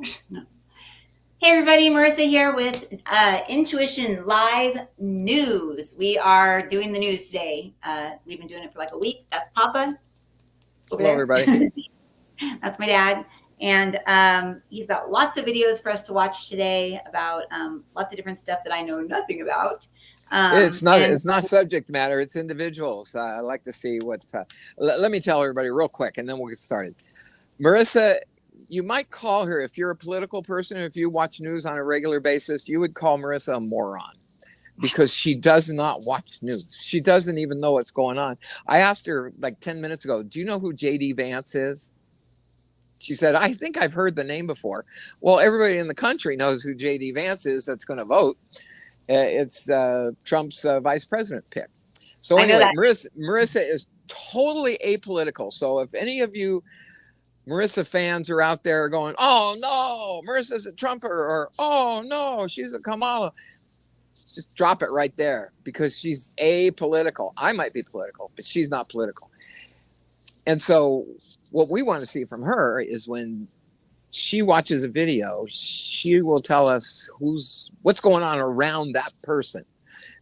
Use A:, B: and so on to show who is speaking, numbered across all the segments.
A: Hey everybody, Marissa here with Intuition Live News. We are doing the news today. We've been doing it for like a week. That's Papa over
B: Hello,
A: there.
B: everybody.
A: That's my dad. And he's got lots of videos for us to watch today about lots of different stuff that I know nothing about.
B: It's not
A: And
B: it's not subject matter. It's individuals. I like to see what. Let me tell everybody real quick, and then we'll get started. Marissa, you might call her if you're a political person. If you watch news on a regular basis, you would call Marissa a moron because she does not watch news. She doesn't even know what's going on. I asked her like 10 minutes ago, "Do you know who JD Vance is?" She said, "I think I've heard the name before." Well, everybody in the country knows who JD Vance is that's going to vote. It's Trump's vice president pick. So
A: I know
B: anyway,
A: that.
B: Marissa is totally apolitical. So if any of you Marissa fans are out there going, "Oh no, Marissa's a Trumper," or "Oh no, she's a Kamala," just drop it right there because she's apolitical. I might be political, but she's not political. And so what we want to see from her is when she watches a video, she will tell us what's going on around that person,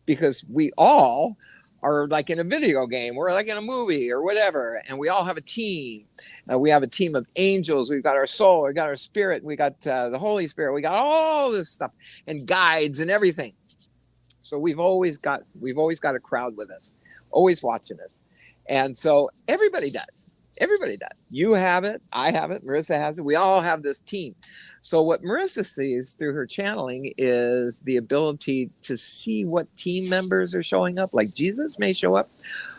B: because we all are like in a video game, we're like in a movie or whatever, and we all have a team. We have a team of angels. We've got our soul, we got our spirit, we got the Holy Spirit, we got all this stuff and guides and everything. So we've always got a crowd with us, always watching us, and so everybody does. Everybody does. You have it. I have it. Marissa has it. We all have this team. So what Marissa sees through her channeling is the ability to see what team members are showing up. Like Jesus may show up.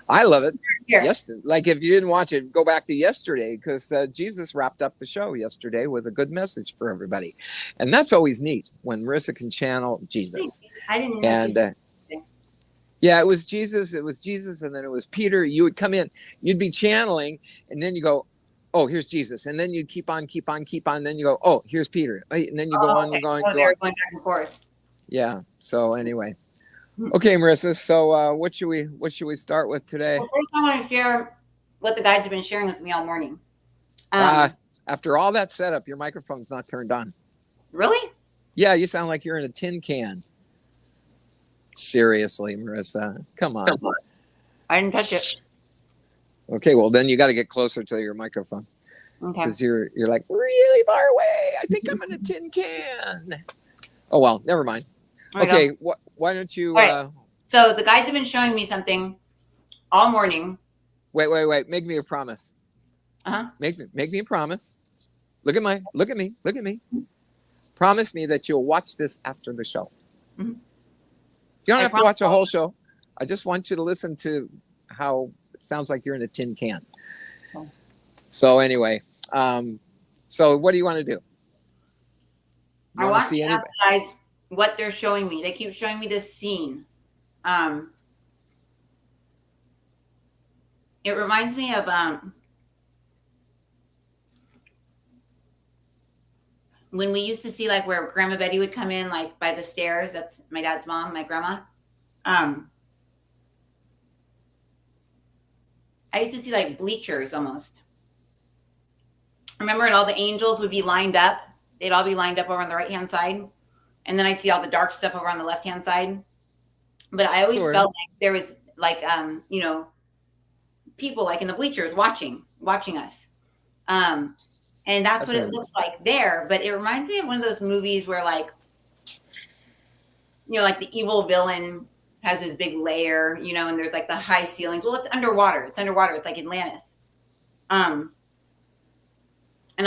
B: I love it.
A: Here.
B: Yes. Like if you didn't watch it, go back to yesterday, because Jesus wrapped up the show yesterday with a good message for everybody. And that's always neat when Marissa can channel Jesus.
A: I didn't know.
B: And yeah, it was Jesus, and then it was Peter. You would come in, you'd be channeling, and then you go, "Oh, here's Jesus," and then you'd keep on, and then you go, "Oh, here's Peter," and then you go on,
A: okay.
B: you're going,
A: They're going back and forth.
B: Yeah. So anyway, okay, Marissa. So what should we start with today?
A: Well, first, I want to share what the guys have been sharing with me all morning.
B: After all that setup, your microphone's not turned on.
A: Really?
B: Yeah, you sound like you're in a tin can. Seriously, Marissa, come on.
A: I didn't touch it.
B: Okay, well then you got to get closer to your microphone.
A: Okay.
B: Because you're like really far away. I think I'm in a tin can. Oh well, never mind. Okay, why don't you?
A: Right. So the guys have been showing me something all morning.
B: Wait. Make me a promise. Make me a promise. Look at me. Promise me that you'll watch this after the show.
A: Mm-hmm.
B: You don't have to watch a whole show. I just want you to listen to how it sounds like you're in a tin can. Oh. So anyway, so what do you want to do?
A: I want to see anybody? Guys what they're showing me. They keep showing me this scene. It reminds me of when we used to see like where Grandma Betty would come in, like by the stairs. That's my dad's mom, my grandma. I used to see like bleachers almost. Remember, and all the angels would be lined up. They'd all be lined up over on the right-hand side. And then I'd see all the dark stuff over on the left-hand side. But I always felt like there was like, people like in the bleachers watching us. And that's what it looks like there. But it reminds me of one of those movies where like, like the evil villain has his big lair, and there's like the high ceilings. Well, it's underwater. It's like Atlantis. And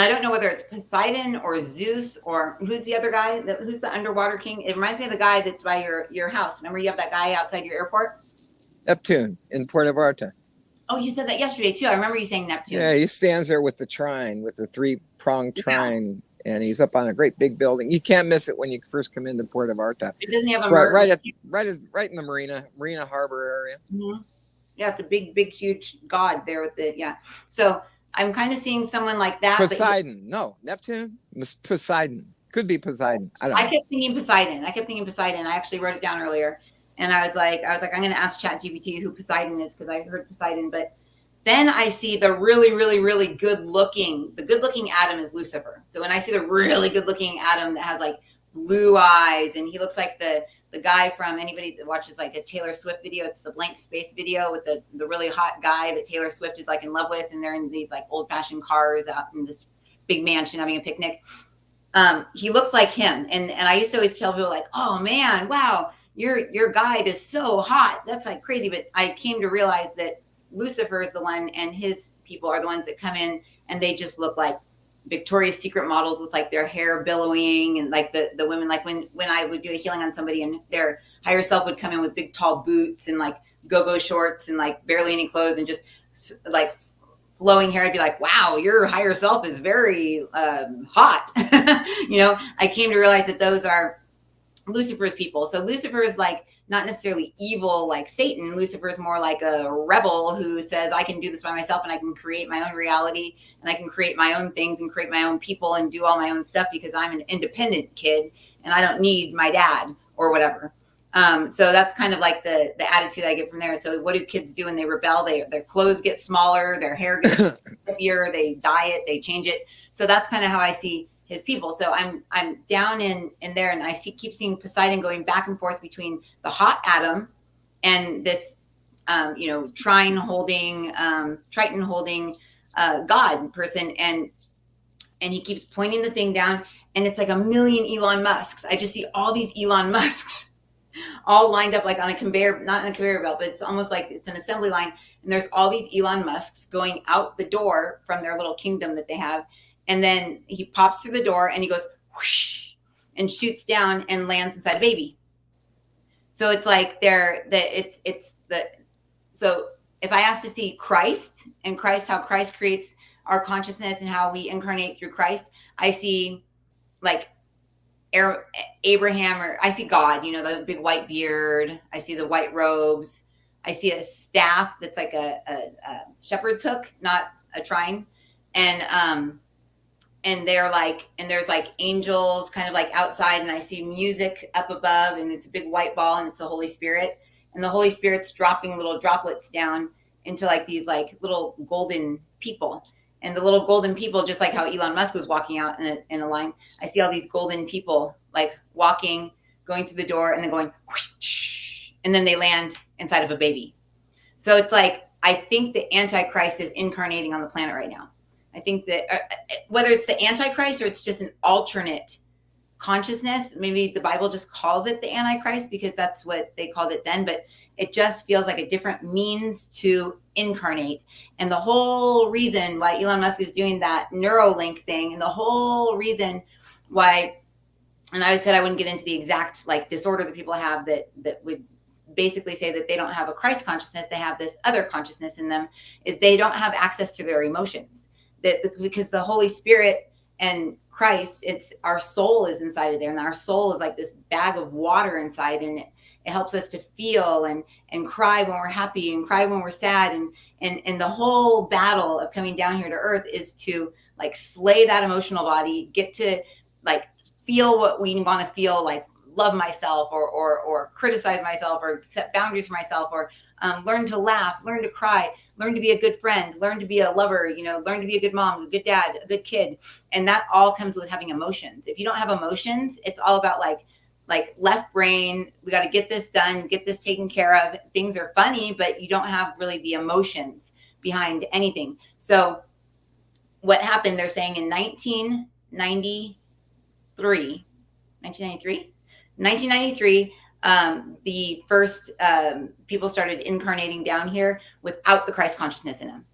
A: I don't know whether it's Poseidon or Zeus or who's the other guy? Who's the underwater king? It reminds me of the guy that's by your house. Remember you have that guy outside your airport?
B: Neptune in Puerto Vallarta.
A: Oh, you said that yesterday too. I remember you saying Neptune.
B: Yeah, he stands there with the trine, with the three-pronged trine, and he's up on a great big building. You can't miss it when you first come into Puerto Vallarta.
A: It doesn't have
B: right in the Marina Harbor area.
A: Mm-hmm. Yeah, it's a big, huge god there with the So I'm kind of seeing someone like that.
B: Poseidon, no, Neptune, Poseidon. Could be Poseidon. I don't know.
A: I kept thinking Poseidon. I actually wrote it down earlier. And I was like, I'm going to ask ChatGPT who Poseidon is because I heard Poseidon, but Then I see the really, really, really the good looking Adam is Lucifer. So when I see the really good looking Adam that has like blue eyes, and he looks like the guy from, anybody that watches like a Taylor Swift video, it's the blank space video with the really hot guy that Taylor Swift is like in love with, and they're in these like old fashioned cars out in this big mansion having a picnic. He looks like him. And I used to always tell people like, oh man, wow, your guide is so hot. That's like crazy. But I came to realize that Lucifer is the one, and his people are the ones that come in, and they just look like Victoria's Secret models with like their hair billowing, and like the women, like when I would do a healing on somebody and their higher self would come in with big tall boots and like go-go shorts and like barely any clothes and just like flowing hair, I'd be like, wow, your higher self is very hot. I came to realize that those are Lucifer's people. So Lucifer is like not necessarily evil like Satan. Lucifer is more like a rebel who says, I can do this by myself, and I can create my own reality, and I can create my own things and create my own people and do all my own stuff because I'm an independent kid and I don't need my dad or whatever. So that's kind of like the attitude I get from there. So what do kids do when they rebel? Their clothes get smaller, their hair gets heavier, they dye it, they change it. So that's kind of how I see his people. So I'm down in there, and I keep seeing Poseidon going back and forth between the hot Adam and this Triton holding God person, and he keeps pointing the thing down, and it's like a million Elon Musks. I just see all these Elon Musks all lined up like on a conveyor, not on a conveyor belt, but it's almost like it's an assembly line. And there's all these Elon Musks going out the door from their little kingdom that they have. And then he pops through the door and he goes whoosh and shoots down and lands inside a baby. So it's like so if I ask to see Christ and Christ, how Christ creates our consciousness and how we incarnate through Christ, I see like Abraham, or I see God, the big white beard. I see the white robes. I see a staff that's like a shepherd's hook, not a trine. And they're like, and there's like angels kind of like outside, and I see music up above, and it's a big white ball, and it's the Holy Spirit. And the Holy Spirit's dropping little droplets down into like these like little golden people. And the little golden people, just like how Elon Musk was walking out in a line, I see all these golden people like walking, going through the door, and then going whoosh, and then they land inside of a baby. So it's like, I think the Antichrist is incarnating on the planet right now. I think that whether it's the Antichrist or it's just an alternate consciousness, maybe the Bible just calls it the Antichrist because that's what they called it then, but it just feels like a different means to incarnate. And the whole reason why Elon Musk is doing that Neuralink thing, and the whole reason why, and I said I wouldn't get into the exact like disorder that people have that would basically say that they don't have a Christ consciousness, they have this other consciousness in them, is they don't have access to their emotions. Because the Holy Spirit and Christ, it's our soul is inside of there, and our soul is like this bag of water inside, and it helps us to feel and cry when we're happy and cry when we're sad, and the whole battle of coming down here to earth is to like slay that emotional body, get to like feel what we want to feel, like love myself or criticize myself or set boundaries for myself, or learn to laugh, learn to cry, learn to be a good friend, learn to be a lover, learn to be a good mom, a good dad, a good kid. And that all comes with having emotions. If you don't have emotions, it's all about like left brain, we got to get this done, get this taken care of. Things are funny, but you don't have really the emotions behind anything. So what happened, they're saying in 1993, the first people started incarnating down here without the Christ consciousness in them.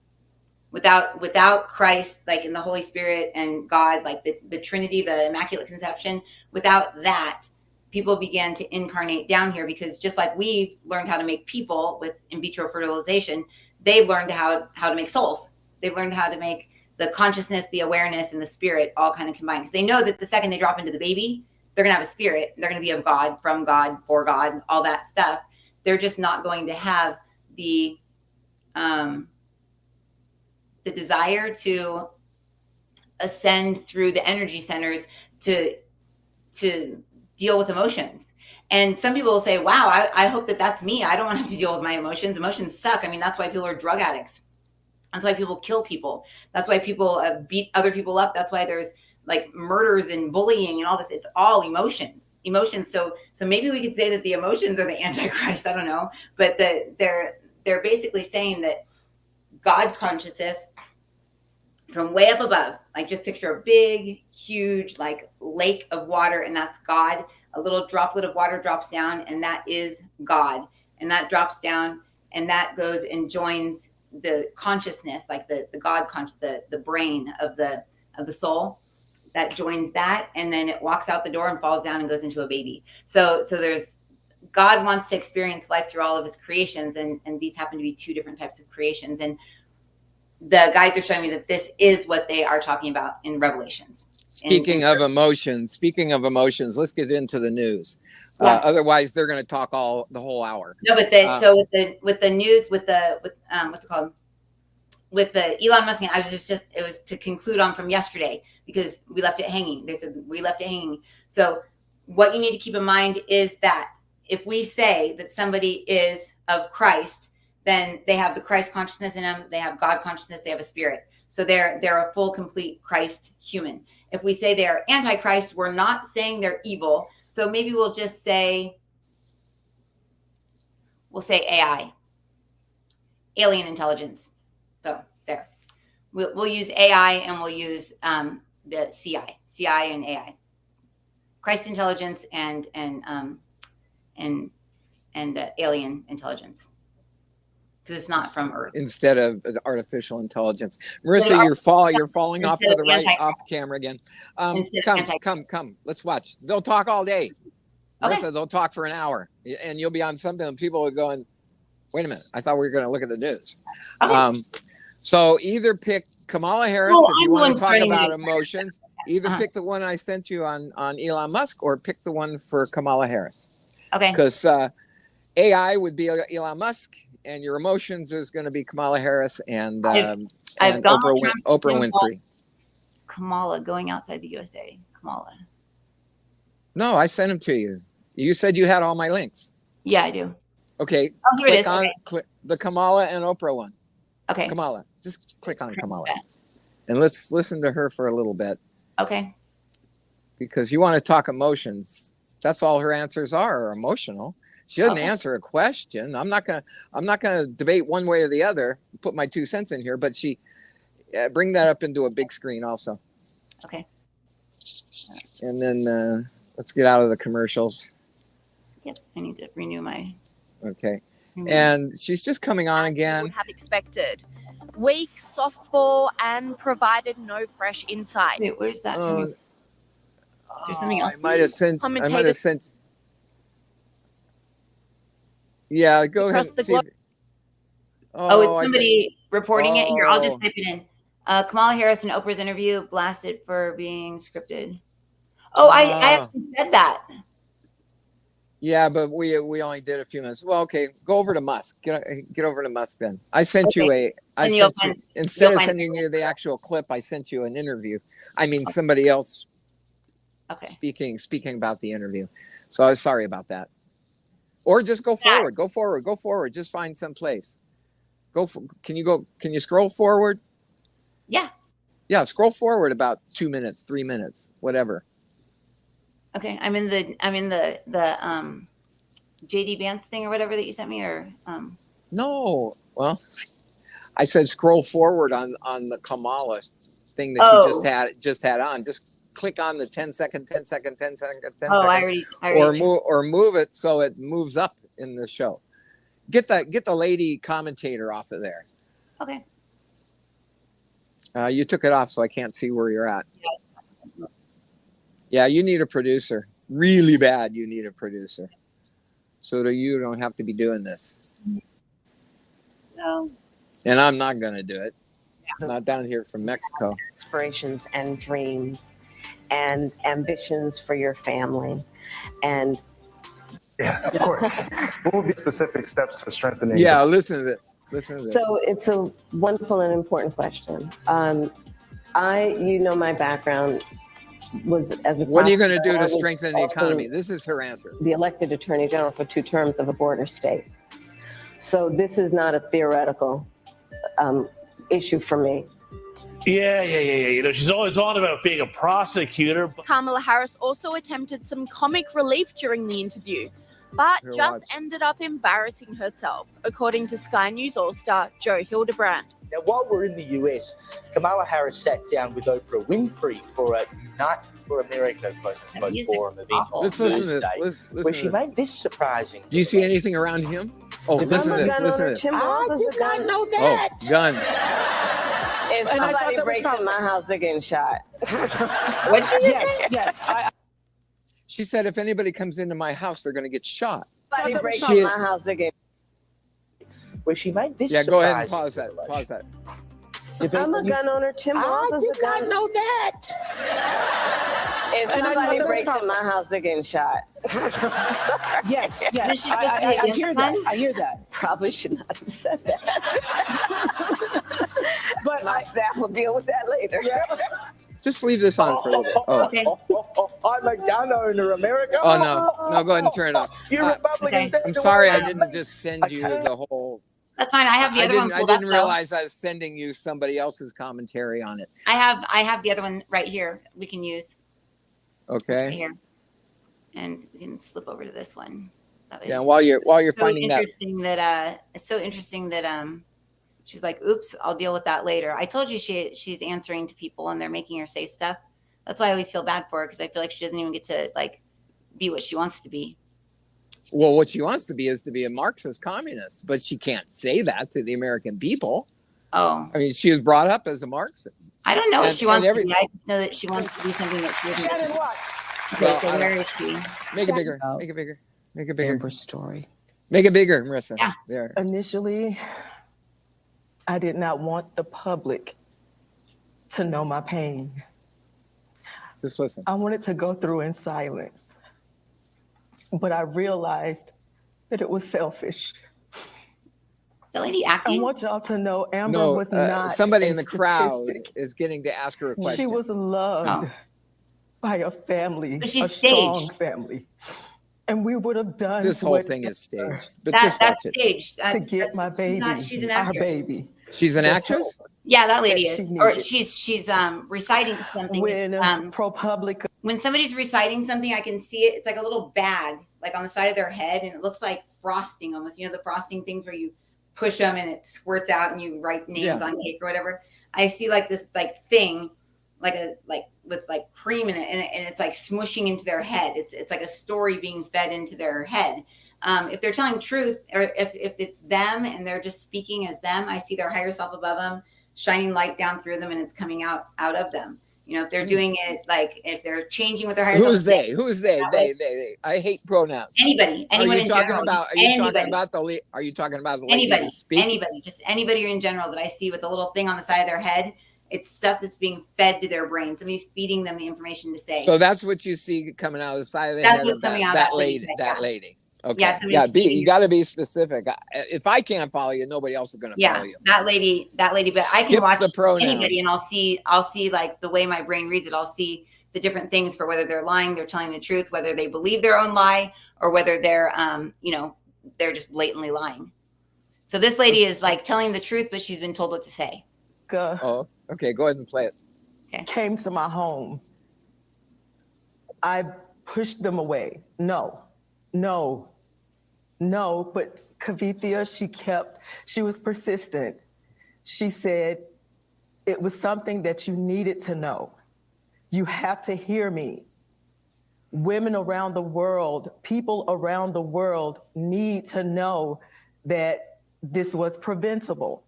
A: Without Christ, like in the Holy Spirit and God, like the Trinity, the Immaculate Conception, without that, people began to incarnate down here, because just like we learned how to make people with in vitro fertilization, they've learned how to make souls. They've learned how to make the consciousness, the awareness, and the spirit all kind of combined. Because they know that the second they drop into the baby, they're going to have a spirit. They're going to be of God, from God, for God, all that stuff. They're just not going to have the desire to ascend through the energy centers to deal with emotions. And some people will say, wow, I hope that that's me. I don't want to have to deal with my emotions. Emotions suck. I mean, that's why people are drug addicts. That's why people kill people. That's why people beat other people up. That's why there's like murders and bullying and all this. It's all emotions. So maybe we could say that the emotions are the antichrist. I don't know, but they're basically saying that God consciousness from way up above, like just picture a big, huge, like lake of water, and that's God. A little droplet of water drops down, and that is God. And that drops down, and that goes and joins the consciousness, like the God conscious, the brain of the soul. That joins that, and then it walks out the door and falls down and goes into a baby. So there's God wants to experience life through all of his creations, and these happen to be two different types of creations. And the guides are showing me that this is what they are talking about in Revelations.
B: Speaking of emotions, let's get into the news.
A: Yeah.
B: Otherwise, they're going to talk the whole hour.
A: No, but with the news with what's it called, with the Elon Musk, I was just it was to conclude on from yesterday because we left it hanging. They said we left it hanging. So what you need to keep in mind is that if we say that somebody is of Christ, then they have the Christ consciousness in them. They have God consciousness. They have a spirit. So they're a full, complete Christ human. If we say they're antichrist, we're not saying they're evil. So maybe we'll just say, AI, alien intelligence. So there, we'll use AI and we'll use the CI and AI, Christ intelligence and alien intelligence. Because it's not from Earth.
B: Instead of artificial intelligence. Marisa, you're falling off to the right, off the camera again. Come. Let's watch. They'll talk all day. Okay. Marisa, they'll talk for an hour. And you'll be on something and people are going, wait a minute, I thought we were going to look at the news. Okay. So either pick Kamala Harris if you want to talk about emotions. Either pick the one I sent you on Elon Musk or pick the one for Kamala Harris. Okay. Because AI would be Elon Musk. And your emotions is going to be Kamala Harris and Oprah Winfrey.
A: Kamala going outside the USA. Kamala.
B: No, I sent them to you. You said you had all my links.
A: Yeah, I do.
B: Okay.
A: Oh, here it is.
B: Click the Kamala and Oprah one.
A: Okay.
B: Kamala. Just click on Kamala. And let's listen to her for a little bit.
A: Okay.
B: Because you want to talk emotions. That's all her answers are emotional. She doesn't answer a question. I'm not gonna debate one way or the other. Put my 2 cents in here, but she bring that up into a big screen also.
A: Okay.
B: And then let's get out of the commercials.
A: Yep, I need to renew my.
B: Okay. And she's just coming on again.
C: Would have expected. Weak softball and provided no fresh insight.
A: Wait, where's that? Is there something else?
B: I might have sent. Yeah, go ahead.
A: It's somebody reporting it. Here, I'll just type it in. Kamala Harris and Oprah's interview blasted for being scripted. I actually said that.
B: Yeah, but we only did a few minutes. Well, okay, go over to Musk. Get over to Musk then. I sent you instead of sending you the actual clip, I sent you an interview. I mean, somebody else speaking about the interview. So I was sorry about that. Or just go forward. Go forward. Just find some place. Can you scroll forward?
A: Yeah.
B: Yeah, scroll forward about 2 minutes, 3 minutes, whatever.
A: Okay, I'm in the JD Vance thing or whatever that you sent me, or
B: No. Well, I said scroll forward on the Kamala thing that you just had on. Just click on the 10 second.
A: I already
B: or move it so it moves up in the show. Get the lady commentator off of there.
A: Okay.
B: You took it off, so I can't see where you're at. Yeah, you need a producer. Really bad, you need a producer. So that you don't have to be doing this.
A: No.
B: And I'm not going to do it. I'm not down here from Mexico.
D: Aspirations and dreams and ambitions for your family. And
E: yeah, of course. What would be specific steps to strengthening?
B: Yeah, listen to this.
D: So it's a wonderful and important question. My background was as a
B: What are you going to do to strengthen the economy? This is her answer.
D: The elected attorney general for 2 terms of a border state. So this is not a theoretical issue for me.
F: Yeah. You know, she's always on about being a prosecutor.
C: Kamala Harris also attempted some comic relief during the interview, but
B: Here,
C: just
B: watch.
C: ended up embarrassing herself, according to Sky News All-Star Joe Hildebrand.
G: Now, while we're in the US, Kamala Harris sat down with Oprah Winfrey for a Unite for America vote forum event on
B: Let's listen to
G: Thursday,
B: this. Listen
G: where
B: to
G: she
B: this.
G: made this surprising.
B: Do you see anything around him? Oh, listen to this. Listen to this.
D: I did not know
B: Oh, guns.
D: If somebody breaks in my house, they're getting shot.
A: What did you say?
G: Yes.
B: She said, if anybody comes into my house, they're going to get shot.
D: Somebody breaks in my house, they're getting.
G: Where she made this.
B: Yeah, go ahead and
G: surprising
B: pause that.
G: revelation.
D: I'm a gun owner. Tim Walz is a gun.
G: know that.
D: If somebody breaks in my house, they're getting shot.
G: Yes.
A: This is supposed to be
G: I
A: against
G: hear that.
A: guns?
G: I hear that.
D: Probably should not have said that.
G: But
D: My staff will deal with that later.
B: Just leave this on for a little bit. Oh,
A: Okay.
G: I'm a gun owner, America.
B: oh no, go ahead and turn it off.
G: You Republicans.
A: okay.
B: I'm sorry, I didn't just send you the whole.
A: That's fine. I have the
B: I
A: other one
B: didn't. I
A: pulled up.
B: didn't
A: though.
B: realize I was sending you somebody else's commentary on it.
A: I have the other one right here. We can use right
B: Okay.
A: here, and we can slip over to this one. That way.
B: Yeah. While you're
A: so
B: finding that.
A: interesting that it's so interesting that she's like, oops, I'll deal with that later. I told you she's answering to people and they're making her say stuff. That's why I always feel bad for her, because I feel like she doesn't even get to like be what she wants to be.
B: Well, what she wants to be is to be a Marxist communist, but she can't say that to the American people.
A: Oh,
B: I mean, she was brought up as a Marxist.
A: I don't know what
B: And-
A: she wants
B: and
A: to be. I know that she wants to be something that she isn't.
G: Shannon Watts.
A: Okay,
B: Well,
A: so
B: I
A: where is she?
B: Make it bigger. Make it bigger. Make it bigger.
H: Amber's story.
B: Make it bigger, Marissa.
A: Yeah.
B: There.
H: Initially, I did not want the public to know my pain.
B: Just listen.
H: I wanted to go through in silence. But I realized that it was selfish.
A: Is that lady
H: I
A: acting?
H: want y'all to know Amber
B: No,
H: was not
B: somebody
H: a
B: in the crowd
H: statistic.
B: is getting to ask her a question.
H: She was loved
A: Oh.
H: by a family,
A: But she's
H: a strong
A: staged.
H: family. And we would have done
B: This whole thing is
H: whatever
B: staged. But just watch
A: That's
B: it.
A: staged.
H: to
A: That's,
H: get
A: that's-
H: my baby,
A: she's an
H: our
A: actress.
H: baby.
B: She's an actress?
A: Yeah, that lady
H: that
A: is.
H: she
A: Or
H: needed.
A: she's reciting something.
H: When ProPublica
A: When somebody's reciting something, I can see it. It's like a little bag, like on the side of their head, and it looks like frosting almost. You know, the frosting things where you push them and it squirts out and you write names on cake or whatever. I see like this like thing, like with like cream in it, and it's like smushing into their head. It's like a story being fed into their head. If they're telling truth, or if it's them and they're just speaking as them, I see their higher self above them, shining light down through them, and it's coming out of them. You know, if they're doing it, like if they're changing with their higher self.
B: Who's they? Who's they? They. I hate pronouns.
A: Anybody, anyone in general.
B: Are you talking about the lady
A: anybody,
B: who speaks?
A: anybody, just anybody in general that I see with a little thing on the side of their head? It's stuff that's being fed to their brain. Somebody's feeding them the information to say.
B: So that's what you see coming out of the side of the
A: That's
B: head
A: what's
B: of
A: coming out of
B: that
A: that
B: lady.
A: lady,
B: That
A: yeah.
B: lady. Okay.
A: Yeah, somebody's
B: You
A: feeding-
B: got to be specific. If I can't follow you, nobody else is going to follow you.
A: that lady. But I
B: Skip
A: can watch
B: the pronouns.
A: anybody, and I'll see like the way my brain reads it. I'll see the different things for whether they're lying, they're telling the truth, whether they believe their own lie, or whether they're they're just blatantly lying. So this lady is like telling the truth, but she's been told what to say.
B: Oh, okay. Go ahead and play it.
H: came to my home, I pushed them away. No. But Kavithia, she was persistent. She said, it was something that you needed to know. You have to hear me. Women around the world, people around the world need to know that this was preventable.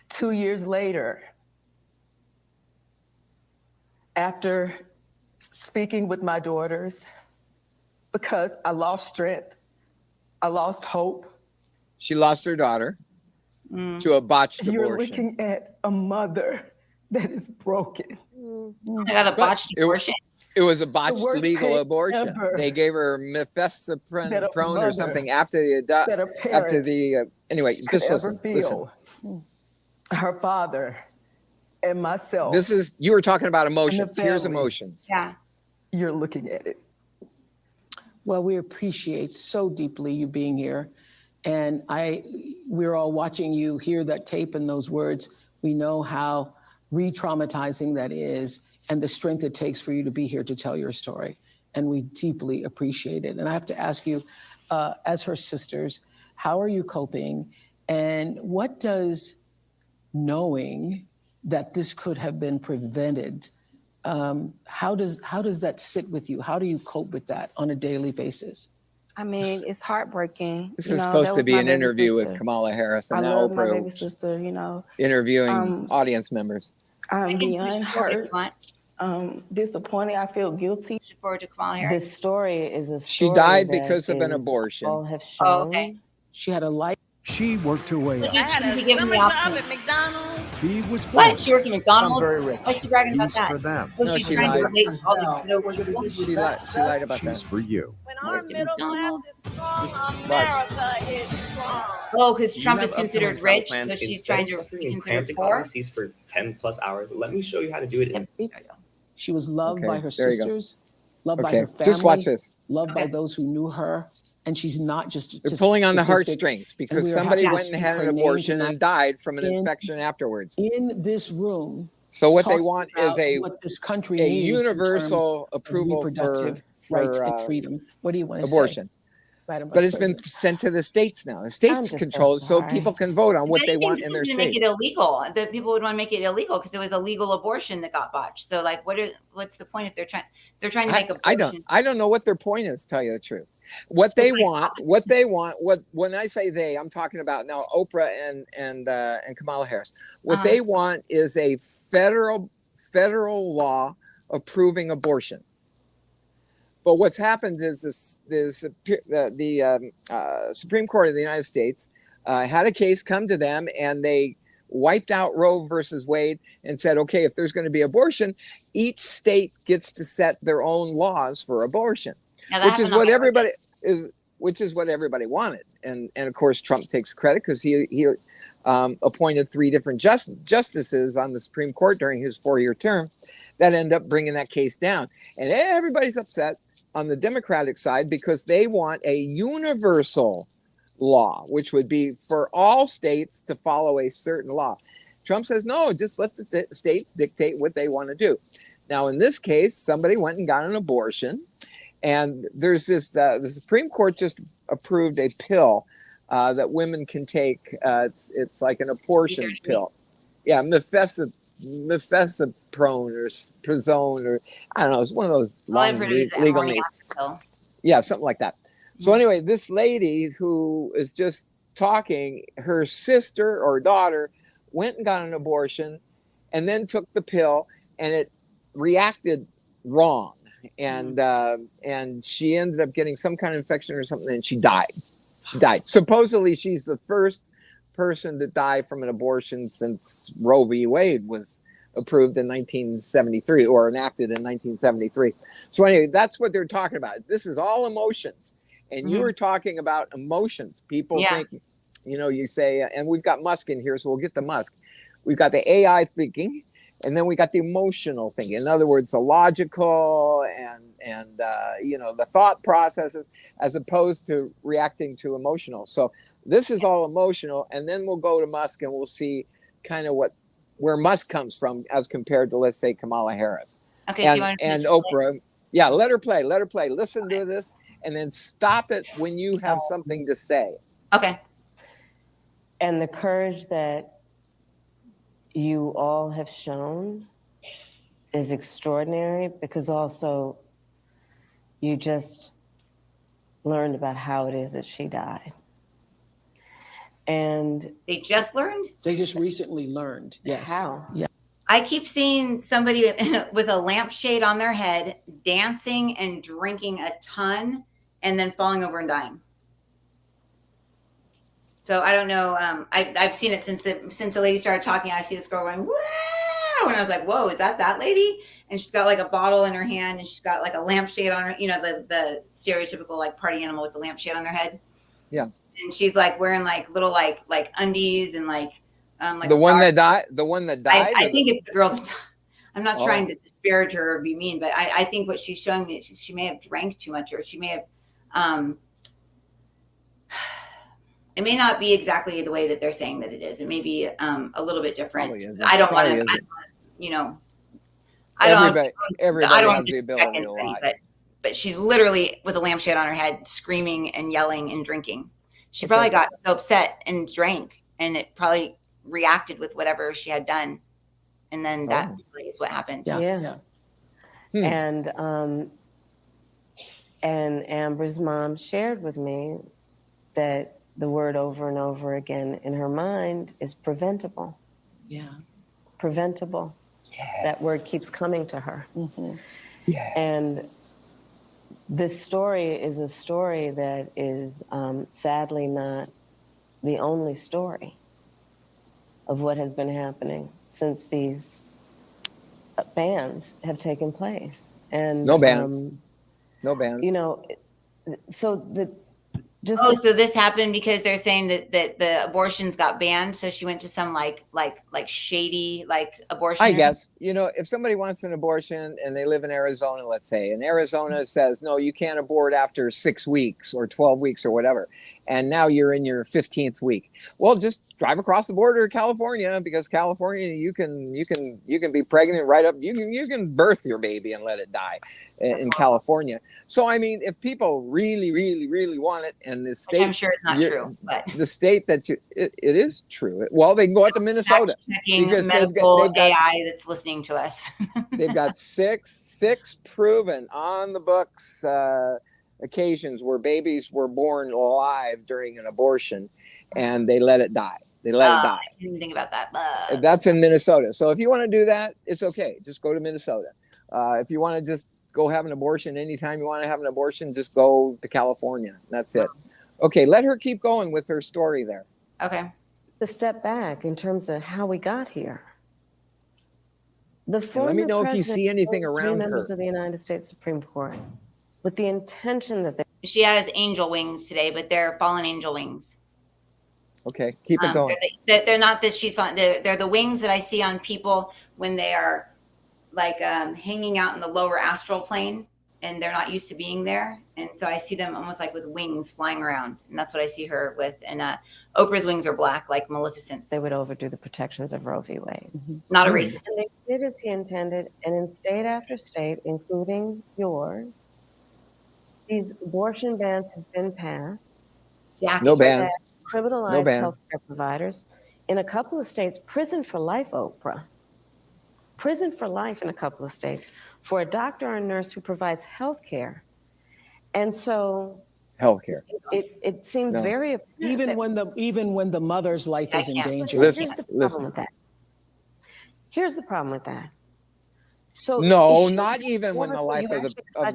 H: 2 years later, after speaking with my daughters, because I lost strength, I lost hope.
B: She lost her daughter to a botched
H: You're
B: abortion.
H: looking at a mother that is broken.
A: I got a botched abortion.
B: It was a botched
H: worst
B: legal
H: pain
B: abortion.
H: ever.
B: They gave her
H: That
B: mifepristone
H: a
B: or
H: mother,
B: something after the
H: that a
B: after
H: parent
B: the anyway.
H: could
B: Just
H: ever
B: listen.
H: feel. Her father and myself.
B: This is you were talking about emotions. Here's
H: family.
B: emotions.
A: Yeah.
H: You're looking at it.
I: Well, we appreciate so deeply you being here And we're all watching you hear that tape and those words. We know how re-traumatizing that is and the strength it takes for you to be here to tell your story. And we deeply appreciate it. And I have to ask you, as her sisters, how are you coping? And what does knowing that this could have been prevented, how does that sit with you? How do you cope with that on a daily basis?
J: I mean, it's heartbreaking.
B: This
J: You
B: is
J: know,
B: supposed
J: that
B: to
J: was
B: be
J: my
B: an
J: baby
B: interview with
J: sister.
B: Kamala Harris, and
J: I
B: now
J: love my
B: Oprah
J: baby sister, you know.
B: interviewing audience members.
J: I'm beyond hurt, disappointed. I feel guilty.
A: Look forward to Kamala Harris.
D: This story is a story
B: She died
D: that
B: because of an
D: is
B: abortion.
D: all have shown.
A: Oh, okay.
I: She had a life.
K: She worked her way up.
A: I had a summer job at
K: McDonald's. She was
A: What? She worked at McDonald's?
G: I'm very rich.
A: What's she bragging about
K: She's
A: that?
K: for them.
A: Was
B: No,
A: she
B: she
A: trying to
B: lied.
A: relate all the no people?
B: She lied about
K: She's
B: that.
K: for you.
J: When
A: our middle class
J: is strong,
B: Just watch.
J: is strong.
A: Oh, because
L: Do you
A: Trump
L: have
A: is
L: upcoming
A: considered
L: travel
A: rich,
L: plans?
A: so she's
L: Instead
A: trying
L: of
A: to
L: suffering
A: be
L: in cramped
A: considered poor.
L: economy seats for 10 plus hours, let me show you how to do it in
I: She was loved by her
B: there you go.
I: sisters, loved by
B: Okay,
I: her family,
B: just watch this.
I: loved by those who knew her. And she's not just
B: They're pulling on the
I: statistic.
B: heartstrings
I: And
B: because
I: we are
B: somebody
I: happy to
B: went and
I: speak
B: had
I: her
B: an
I: name
B: abortion
I: tonight.
B: and died from an infection afterwards.
I: In this room,
B: So what they
I: talking
B: want is
I: about
B: a
I: what this country
B: a
I: needs in terms
B: universal
I: of
B: approval
I: reproductive rights
B: for
I: and freedom. What do you want to
B: abortion.
I: say, Madam
B: But
I: Vice
B: it's been
I: President?
B: sent to the states now. The
D: I'm
B: states
D: just
B: control it so
D: sorry.
B: people can vote on what
A: If
B: they
A: anything,
B: want
A: this
B: in
A: is
B: their
A: going to make
B: states.
A: it illegal. That people would want to make it illegal because it was a legal abortion that got botched. So, like, what's the point if they're trying to make abortion?
B: I don't know what their point is, to tell you the truth. What they want, when I say they, I'm talking about now Oprah and Kamala Harris. What they want is a federal law approving abortion. But what's happened is the Supreme Court of the United States had a case come to them, and they wiped out Roe versus Wade and said, okay, if there's going to be abortion, each state gets to set their own laws for abortion, which is what everybody wanted. And of course, Trump takes credit because he appointed 3 different justices on the Supreme Court during his 4-year term that end up bringing that case down. And everybody's upset on the Democratic side because they want a universal law, which would be for all states to follow a certain law. Trump says, no, just let the states dictate what they want to do. Now, in this case, somebody went and got an abortion, and there's this, the Supreme Court just approved a pill that women can take. It's like an abortion pill. Yeah, mifeprone or Prozone, or I don't know. It's one of those long legal names. Yeah, something like that. So anyway, this lady who is just talking, her sister or daughter went and got an abortion and then took the pill, and it reacted wrong. And she ended up getting some kind of infection or something, and she died. Supposedly, she's the first person to die from an abortion since Roe v. Wade was approved in 1973 or enacted in 1973. So anyway, that's what they're talking about. This is all emotions. And you were talking about emotions. People think, you say, and we've got Musk in here, so we'll get to Musk. We've got the AI thinking, and then we got the emotional thinking. In other words, the logical and the thought processes, as opposed to reacting to emotional. So this is all emotional, and then we'll go to Musk and we'll see kind of where Musk comes from as compared to, let's say, Kamala Harris. Okay, and Oprah. Yeah, let her play. Listen to this, and then stop it when you have something to say.
A: Okay.
D: And the courage that you all have shown is extraordinary, because also you just learned about how it is that she died. And
A: they just learned?
I: They just recently learned. Yes.
D: How?
I: Yeah.
A: I keep seeing somebody with a lampshade on their head dancing and drinking a ton and then falling over and dying. So I don't know. I've seen it since the lady started talking. I see this girl going, whoa! And I was like, whoa, is that lady? And she's got like a bottle in her hand, and she's got like a lampshade on her, the stereotypical like party animal with the lampshade on their head.
B: Yeah.
A: And she's like wearing like little like undies and like
B: the one that died.
A: I think it's the girl that died. I'm not trying to disparage her or be mean, but I think what she's showing me, she may have drank too much, or she may have It may not be exactly the way that they're saying that it is. It may be a little bit different.
B: Probably isn't.
A: I don't want
B: Probably
A: to,
B: isn't.
A: you know,
B: Everybody
A: I don't
B: has the
A: disrespect
B: ability to lie.
A: but she's literally with a lampshade on her head, screaming and yelling and drinking. She probably got so upset and drank, and it probably reacted with whatever she had done, and then that is what happened.
D: Yeah. And Amber's mom shared with me that the word over and over again in her mind is preventable.
I: Yeah.
D: Preventable. Yeah. That word keeps coming to her.
I: Mm-hmm.
B: Yeah.
D: And this story is a story that is sadly not the only story of what has been happening since these bans have taken place. And
B: no bans. No bans.
D: You know, so
A: so this happened because they're saying that the abortions got banned. So she went to some like shady abortion.
B: I guess, if somebody wants an abortion and they live in Arizona, let's say, and Arizona says, no, you can't abort after 6 weeks or 12 weeks or whatever. And now you're in your 15th week. Well, just drive across the border to California, because California, you can be pregnant right up. You can birth your baby and let it die in California. So, I mean, if people really, really, really want it, and the state,
A: I'm sure it's not true, but
B: the state that it is true. Well, they can go out to Minnesota
A: because they've got AI that's listening to us.
B: They've got six proven on the books occasions where babies were born alive during an abortion, and they let it die. They let it die.
A: I didn't think about that.
B: That's in Minnesota. So if you want to do that, it's okay. Just go to Minnesota. If you want to just go have an abortion anytime you want to have an abortion, just go to California. That's it. Okay, let her keep going with her story there.
A: Okay.
D: To step back in terms of how we got here.
B: Let me know if you see anything around her.
D: Members of the United States Supreme Court with the intention that
A: she has angel wings today, but they're fallen angel wings.
B: Okay, keep it going.
A: They're not that she's on. They're the wings that I see on people when they are hanging out in the lower astral plane, and they're not used to being there. And so I see them almost like with wings flying around, and that's what I see her with. And Oprah's wings are black, like Maleficent's.
D: They would overdo the protections of Roe v. Wade.
A: Mm-hmm. Not a racist.
D: And they did as he intended, and in state after state, including yours, these abortion bans have been passed.
B: No ban.
D: Criminalize healthcare providers. In a couple of states, prison for life, Oprah. Prison for life in a couple of states for a doctor or a nurse who provides health care. And so
B: healthcare.
D: It seems very
I: even when the mother's life is in danger.
D: Here's the problem with that. Here's the problem with that. So
B: no, not even when the life of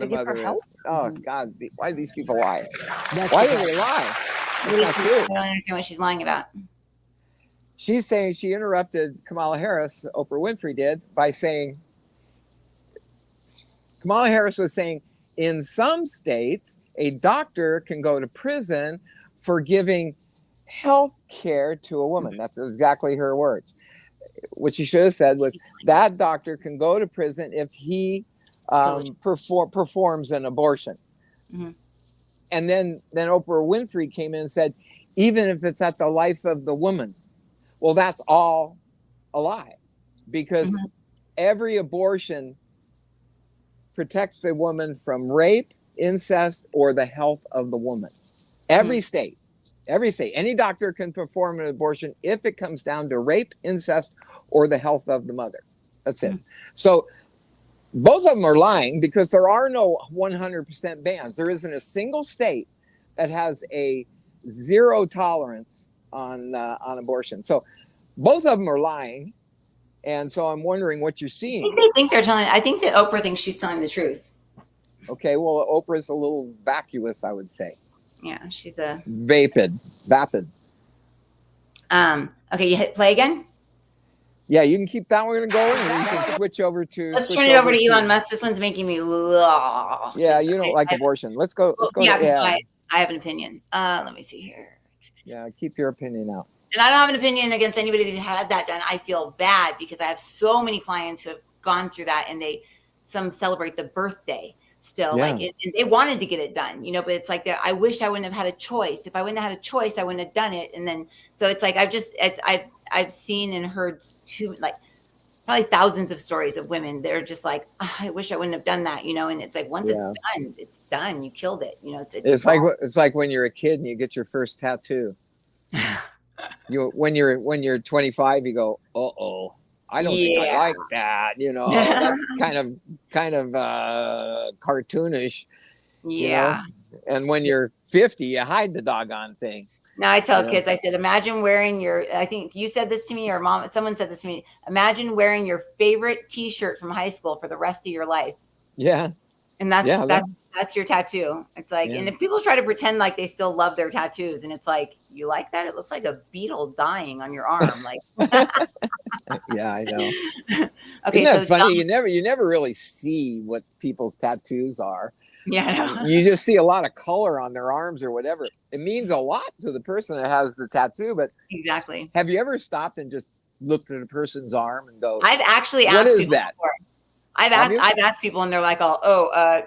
B: the mother is. Oh God, why do these people lie? Why do they lie? That's not true.
A: I don't understand what she's lying about.
B: She's saying she interrupted Kamala Harris, Oprah Winfrey did, by saying, Kamala Harris was saying, in some states, a doctor can go to prison for giving health care to a woman. That's exactly her words. What she should have said was, that doctor can go to prison if he performs an abortion. Mm-hmm. And then Oprah Winfrey came in and said, even if it's at the life of the woman. Well, that's all a lie, because every abortion protects a woman from rape, incest, or the health of the woman. Every state, any doctor can perform an abortion if it comes down to rape, incest, or the health of the mother. That's it. So both of them are lying, because there are no 100% bans. There isn't a single state that has a zero tolerance on abortion. So both of them are lying. And so I'm wondering what you're seeing.
A: I think that Oprah thinks she's telling the truth.
B: Okay, well, Oprah's a little vacuous, I would say.
A: Yeah, she's a
B: vapid.
A: Okay, you hit play again?
B: Yeah, you can keep that one going, or you can switch over to.
A: Let's turn it over to Elon Musk. This one's making me.
B: Yeah, you don't like abortion. Let's go.
A: Yeah, I have an opinion. Let me see here.
B: Yeah, keep your opinion out.
A: And I don't have an opinion against anybody that had that done. I feel bad because I have so many clients who have gone through that, and some celebrate the birthday. still.
B: Yeah.
A: Like they wanted to get it done, you know, but it's like that. I wish I wouldn't have had a choice. If I wouldn't have had a choice, I wouldn't have done it. And then, so it's like, I've seen and heard like probably thousands of stories of women that are just like, oh, I wish I wouldn't have done that, you know. And it's like, once it's done, you killed it, you know.
B: It's like when you're a kid and you get your first tattoo. When you're 25, you go, uh-oh, I don't think I like that, you know. That's kind of cartoonish, you know. And when you're 50, you hide the doggone thing.
A: Now I tell kids, I said, imagine wearing I think you said this to me, or mom, someone said this to me. Imagine wearing your favorite T-shirt from high school for the rest of your life.
B: Yeah.
A: And that's your tattoo. It's like, and if people try to pretend like they still love their tattoos, and it's like, you like that? It looks like a beetle dying on your arm. Like,
B: yeah, I know.
A: Okay,
B: isn't that funny? You never really see what people's tattoos are.
A: Yeah, I know.
B: You just see a lot of color on their arms or whatever. It means a lot to the person that has the tattoo. But
A: exactly,
B: have you ever stopped and just looked at a person's arm and go,
A: I've actually asked,
B: what is that?
A: Before. I've asked people, and they're like,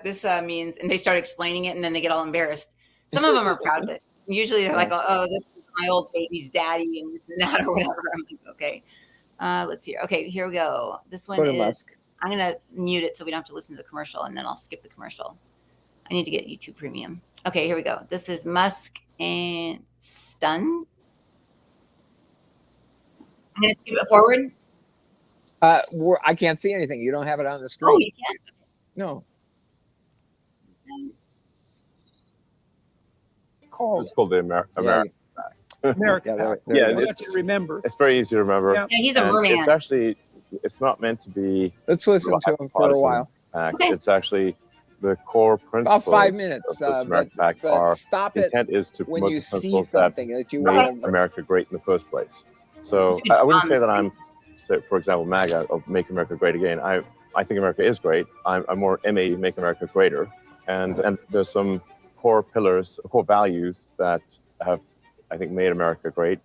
A: this means, and they start explaining it, and then they get all embarrassed. Some of them are proud of it. Usually they're like, oh, this is my old baby's daddy, and this and that, or whatever. I'm like, okay, let's see. Okay, here we go. This one is
B: Musk.
A: I'm gonna mute it so we don't have to listen to the commercial, and then I'll skip the commercial. I need to get YouTube Premium. Okay, here we go. This is Musk and Stuns. I'm gonna skip it forward.
B: I can't see anything. You don't have it on the screen.
A: Oh, you can't?
B: No.
M: It's called the America.
K: America.
M: Yeah,
K: Let's remember.
M: It's very easy to remember.
A: Yeah, he's a merman.
M: It's actually, it's not meant to be.
B: Let's listen to him for a while.
A: Okay.
M: It's actually the core principles.
B: About 5 minutes.
M: Of this Pact are,
B: stop
M: the
B: it
M: intent is to
B: when
M: promote
B: you
M: the
B: see
M: principles
B: something
M: that
B: that you
M: made
B: want to.
M: America great in the first place. So I wouldn't say that I'm, say, for example, MAGA of Make America Great Again. I think America is great. I'm more MA, Make America Greater. And there's some core pillars, core values that have, I think, made America great.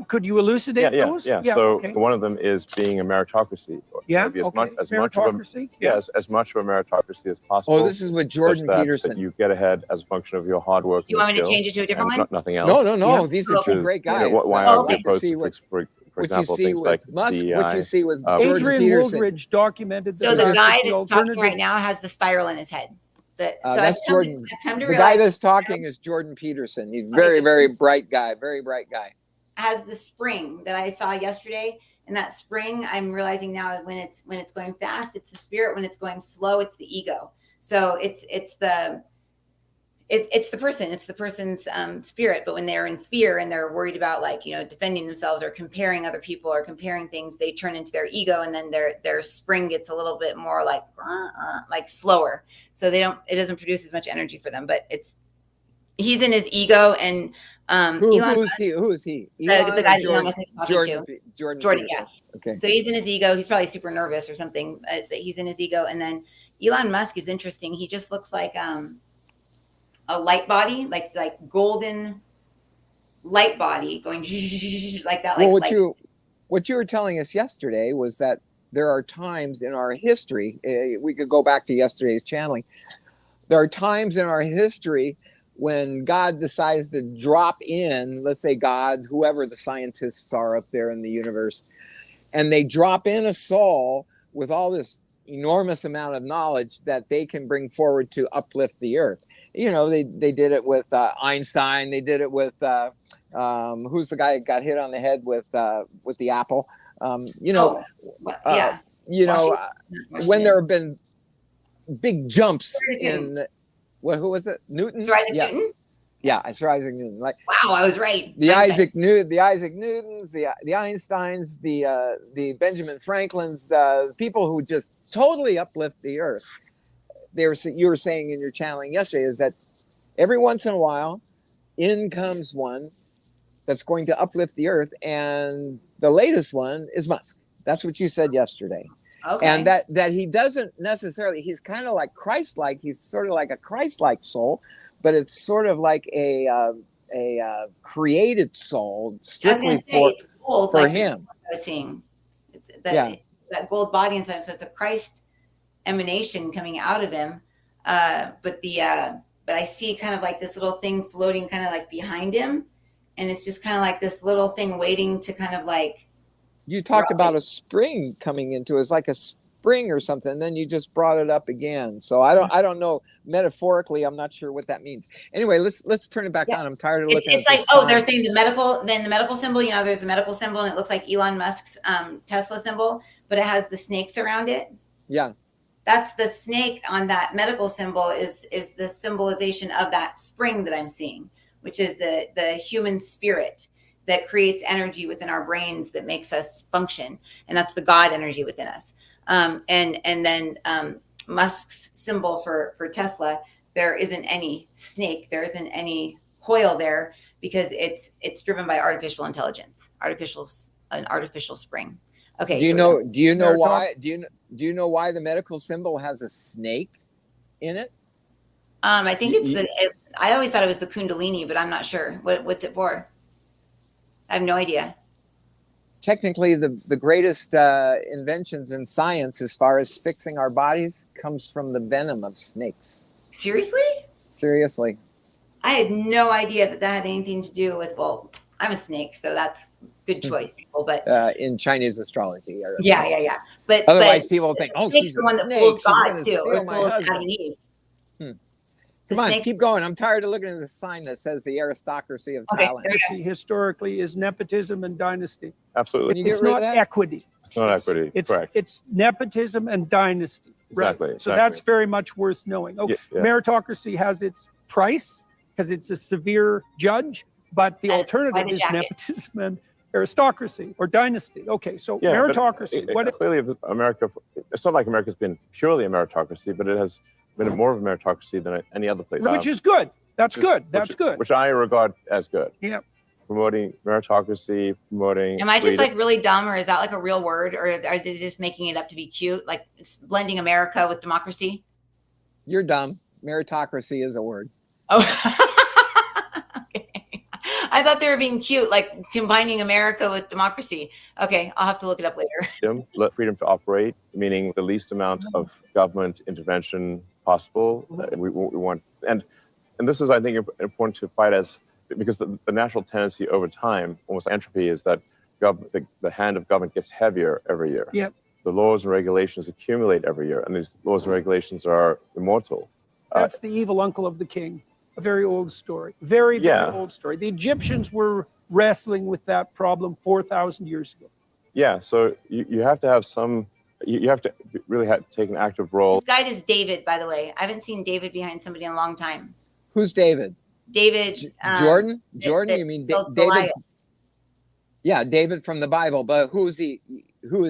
K: Could you elucidate those?
M: Yeah. So one of them is being a meritocracy.
K: Yeah.
M: Maybe
K: As much
M: of a,
K: meritocracy.
M: as much of a meritocracy as possible.
B: Oh, this is with Jordan Peterson.
M: That you get ahead as a function of your hard work.
A: You want me to change it to a different one?
M: Nothing else.
B: No. Yeah. These are two great guys.
M: Why I would approach, for example, things like
B: Musk,
M: DEI,
B: what you see with Jordan
K: Adrian
B: Peterson.
K: Woolridge documented.
A: So the guy that's talking right now has the spiral in his head.
B: That's Jordan. The guy that's talking is Jordan Peterson. He's very bright guy. Very bright guy.
A: Has the spring that I saw yesterday, and that spring I'm realizing now when it's going fast, it's the spirit. When it's going slow, it's the ego. So it's the person. It's the person's spirit. But when they're in fear and they're worried about, like, you know, defending themselves or comparing other people or comparing things, they turn into their ego, and then their spring gets a little bit more like slower. So it doesn't produce as much energy for them. But he's in his ego, and
B: who is he?
A: The guy that Elon Musk is talking to.
B: Jordan.
A: Yeah.
B: Okay.
A: So he's in his ego. He's probably super nervous or something. He's in his ego, and then Elon Musk is interesting. He just looks like a light body, like golden light body going like that.
B: Well, what you were telling us yesterday was that there are times in our history, we could go back to yesterday's channeling. There are times in our history when God decides to drop in, let's say God, whoever the scientists are up there in the universe, and they drop in a soul with all this enormous amount of knowledge that they can bring forward to uplift the earth. You know, they did it with Einstein. They did it with who's the guy that got hit on the head with the apple? When there have been big jumps in who was it? Newton?
A: Sir Isaac Newton?
B: Yeah, it's Sir Isaac Newton. Like,
A: wow, I was right.
B: The Isaac Newtons, the Einsteins, the Benjamin Franklins, the people who just totally uplift the earth. You were saying in your channeling yesterday is that every once in a while, in comes one that's going to uplift the earth, and the latest one is Musk. That's what you said yesterday. Okay. And that he doesn't necessarily, he's kind of like Christ-like. He's sort of like a Christ-like soul, but it's sort of like a created soul strictly for him.
A: I was seeing that gold body inside, so it's a Christ emanation coming out of him. But I see kind of like this little thing floating kind of like behind him, and it's just kind of like this little thing waiting to kind of like.
B: You talked about a spring coming into it. It's like a spring or something, and then you just brought it up again. So I don't know metaphorically. I'm not sure what that means. Anyway, let's turn it back on. I'm tired of looking.
A: It's like, oh, they're saying the medical symbol. You know, there's a medical symbol, and it looks like Elon Musk's Tesla symbol, but it has the snakes around it.
B: Yeah.
A: That's the snake on that medical symbol is the symbolization of that spring that I'm seeing, which is the human spirit that creates energy within our brains that makes us function, and that's the God energy within us. And then Musk's symbol for Tesla, there isn't any snake, there isn't any coil there, because it's driven by artificial intelligence, an artificial spring. Okay.
B: Do you know why? Do you know why the medical symbol has a snake in it?
A: I think I always thought it was the Kundalini, but I'm not sure. What's it for? I have no idea.
B: Technically, the greatest inventions in science, as far as fixing our bodies, comes from the venom of snakes.
A: Seriously?
B: Seriously.
A: I had no idea that had anything to do with. Well, I'm a snake, so that's good choice, people. But
B: in Chinese astrology,
A: yeah. But
B: otherwise, people think, "Oh, she's
A: the
B: a
A: one
B: snake.
A: That fools
B: She's
A: God
B: going to
A: too.
B: steal my husband." Come on, keep going. I'm tired of looking at the sign that says the aristocracy of Thailand.
K: Historically is nepotism and dynasty.
M: Absolutely.
K: It's not equity.
M: It's not equity. Correct.
K: It's nepotism and dynasty.
M: Exactly.
K: Right? So that's very much worth knowing. Okay.
M: Yeah.
K: Meritocracy has its price because it's a severe judge, but the alternative is nepotism and aristocracy or dynasty. Okay, so meritocracy.
M: Clearly, America, it's not like America's been purely a meritocracy, but it has been more of a meritocracy than any other place.
K: Which is good. That's good. That's good.
M: Which I regard as good.
K: Yeah.
M: Promoting meritocracy, promoting.
A: Am I just like really dumb, or is that like a real word, or are they just making it up to be cute? Like it's blending America with democracy?
B: You're dumb. Meritocracy is a word.
A: Oh. Okay. I thought they were being cute, like combining America with democracy. Okay, I'll have to look it up later.
M: Freedom to operate, meaning the least amount of government intervention possible. We want, and this is, I think, important to fight as, because the natural tendency over time, almost entropy, is that the hand of government gets heavier every year.
K: Yep.
M: The laws and regulations accumulate every year, and these laws and regulations are immortal.
K: That's the evil uncle of the king. A very old story. Very old story. The Egyptians were wrestling with that problem 4,000 years ago.
M: Yeah, so you have to have some, you have to really take an active role.
A: This guide is David, by the way. I haven't seen David behind somebody in a long time.
B: Who's David?
A: David.
B: Jordan? Jordan? You mean David? Yeah, David from the Bible. But who is he? Are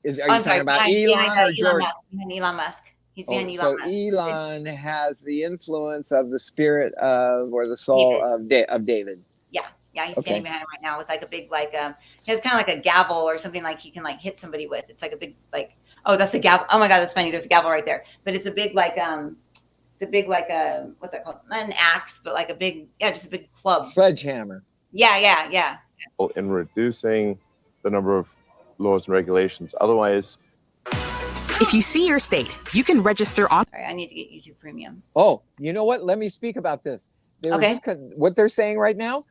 B: you talking about Elon or Jordan?
A: Elon Musk. He's behind Elon
B: so
A: Musk.
B: Elon has the influence of the spirit of, or the soul of David.
A: Yeah, he's standing behind him right now with like a big, like, he has kind of like a gavel or something like he can like hit somebody with. It's like a big, like, oh, that's a gavel. Oh my God, that's funny. There's a gavel right there. But it's a big, like, what's that called? Not an axe, but like a big, just a big club.
B: Sledgehammer.
A: Yeah.
M: In reducing the number of laws and regulations. Otherwise,
N: if you see your state, you can register on.
A: All right, I need to get YouTube Premium.
B: Oh, you know what? Let me speak about this. What they're saying right now,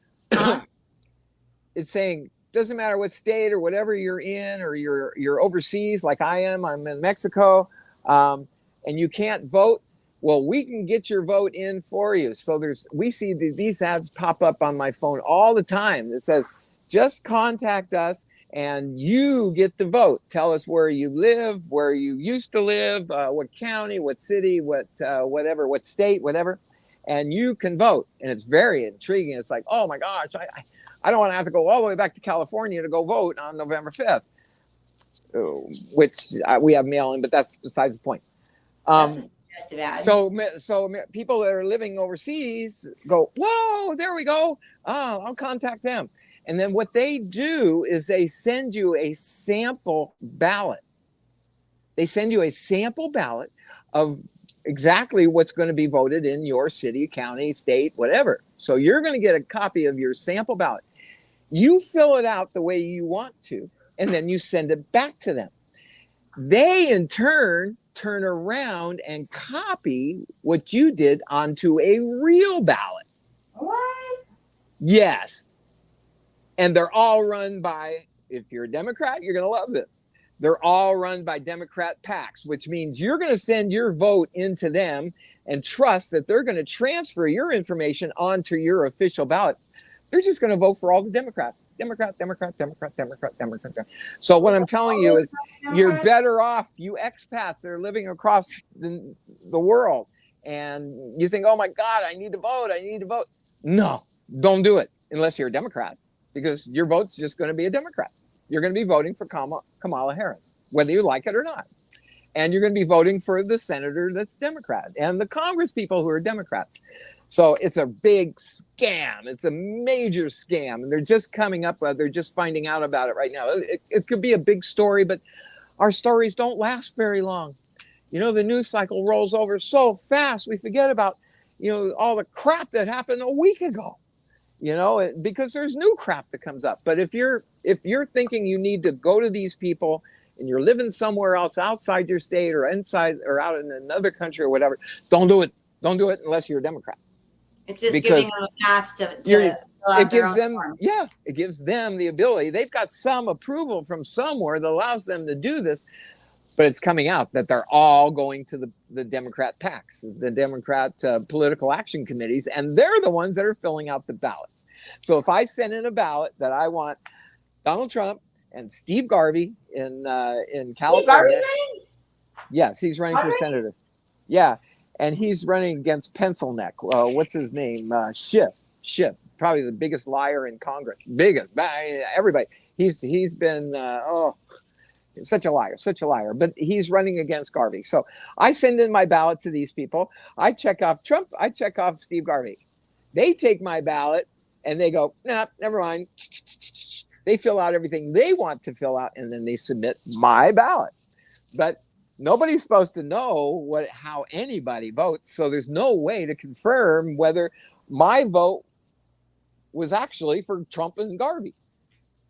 B: it's saying doesn't matter what state or whatever you're in, or you're overseas like I am. I'm in Mexico, and you can't vote. Well, we can get your vote in for you. So we see these ads pop up on my phone all the time that says, just contact us and you get to vote. Tell us where you live, where you used to live, what county, what city, whatever, what state, whatever, and you can vote. And it's very intriguing. It's like, oh my gosh, I don't want to have to go all the way back to California to go vote on November 5th, which we have mail-in, but that's besides the point. So people that are living overseas go, whoa, there we go. Oh, I'll contact them. And then what they do is they send you a sample ballot. They send you a sample ballot of exactly what's going to be voted in your city, county, state, whatever. So you're going to get a copy of your sample ballot. You fill it out the way you want to, and then you send it back to them. They, in turn, turn around and copy what you did onto a real ballot.
A: What?
B: Yes. And they're all run by, if you're a Democrat, you're going to love this. They're all run by Democrat PACs, which means you're going to send your vote into them and trust that they're going to transfer your information onto your official ballot. They're just going to vote for all the Democrats. Democrat. So what I'm telling you is you're better off, you expats that are living across the world, and you think, oh my God, I need to vote. No, don't do it unless you're a Democrat, because your vote's just going to be a Democrat. You're going to be voting for Kamala Harris, whether you like it or not. And you're going to be voting for the senator that's Democrat and the Congress people who are Democrats. So it's a big scam. It's a major scam. And they're just coming up, they're just finding out about it right now. It could be a big story, but our stories don't last very long. You know, the news cycle rolls over so fast, we forget about, you know, all the crap that happened a week ago, you know, because there's new crap that comes up. But if you're thinking you need to go to these people and you're living somewhere else outside your state or inside or out in another country or whatever, don't do it. Don't do it unless you're a Democrat.
A: It's just giving them a pass to
B: it gives them, it gives them the ability. They've got some approval from somewhere that allows them to do this, but it's coming out that they're all going to the Democrat PACs, the Democrat political action committees, and they're the ones that are filling out the ballots. So if I send in a ballot that I want Donald Trump and Steve Garvey in California, yes, he's running for senator. Yeah. And he's running against Pencil Neck. What's his name? Schiff, probably the biggest liar in Congress. Biggest, everybody. He's been such a liar. But he's running against Garvey. So I send in my ballot to these people. I check off Trump. I check off Steve Garvey. They take my ballot and they go, nah, never mind. They fill out everything they want to fill out, and then they submit my ballot. But nobody's supposed to know how anybody votes, so there's no way to confirm whether my vote was actually for Trump and Garvey.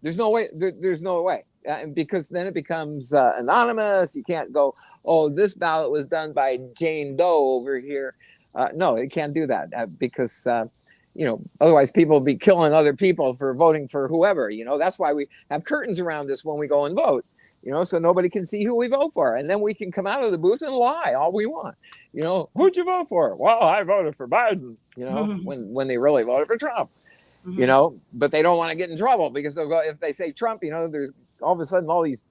B: There's no way. There's no way, because then it becomes anonymous. You can't go, oh, this ballot was done by Jane Doe over here. No, it can't do that because you know, otherwise people will be killing other people for voting for whoever. You know, that's why we have curtains around us when we go and vote. You know, so nobody can see who we vote for. And then we can come out of the booth and lie all we want. You know, who'd you vote for? Well, I voted for Biden, you know, when they really voted for Trump, you know, but they don't want to get in trouble because they'll go, if they say Trump, you know, there's all of a sudden all these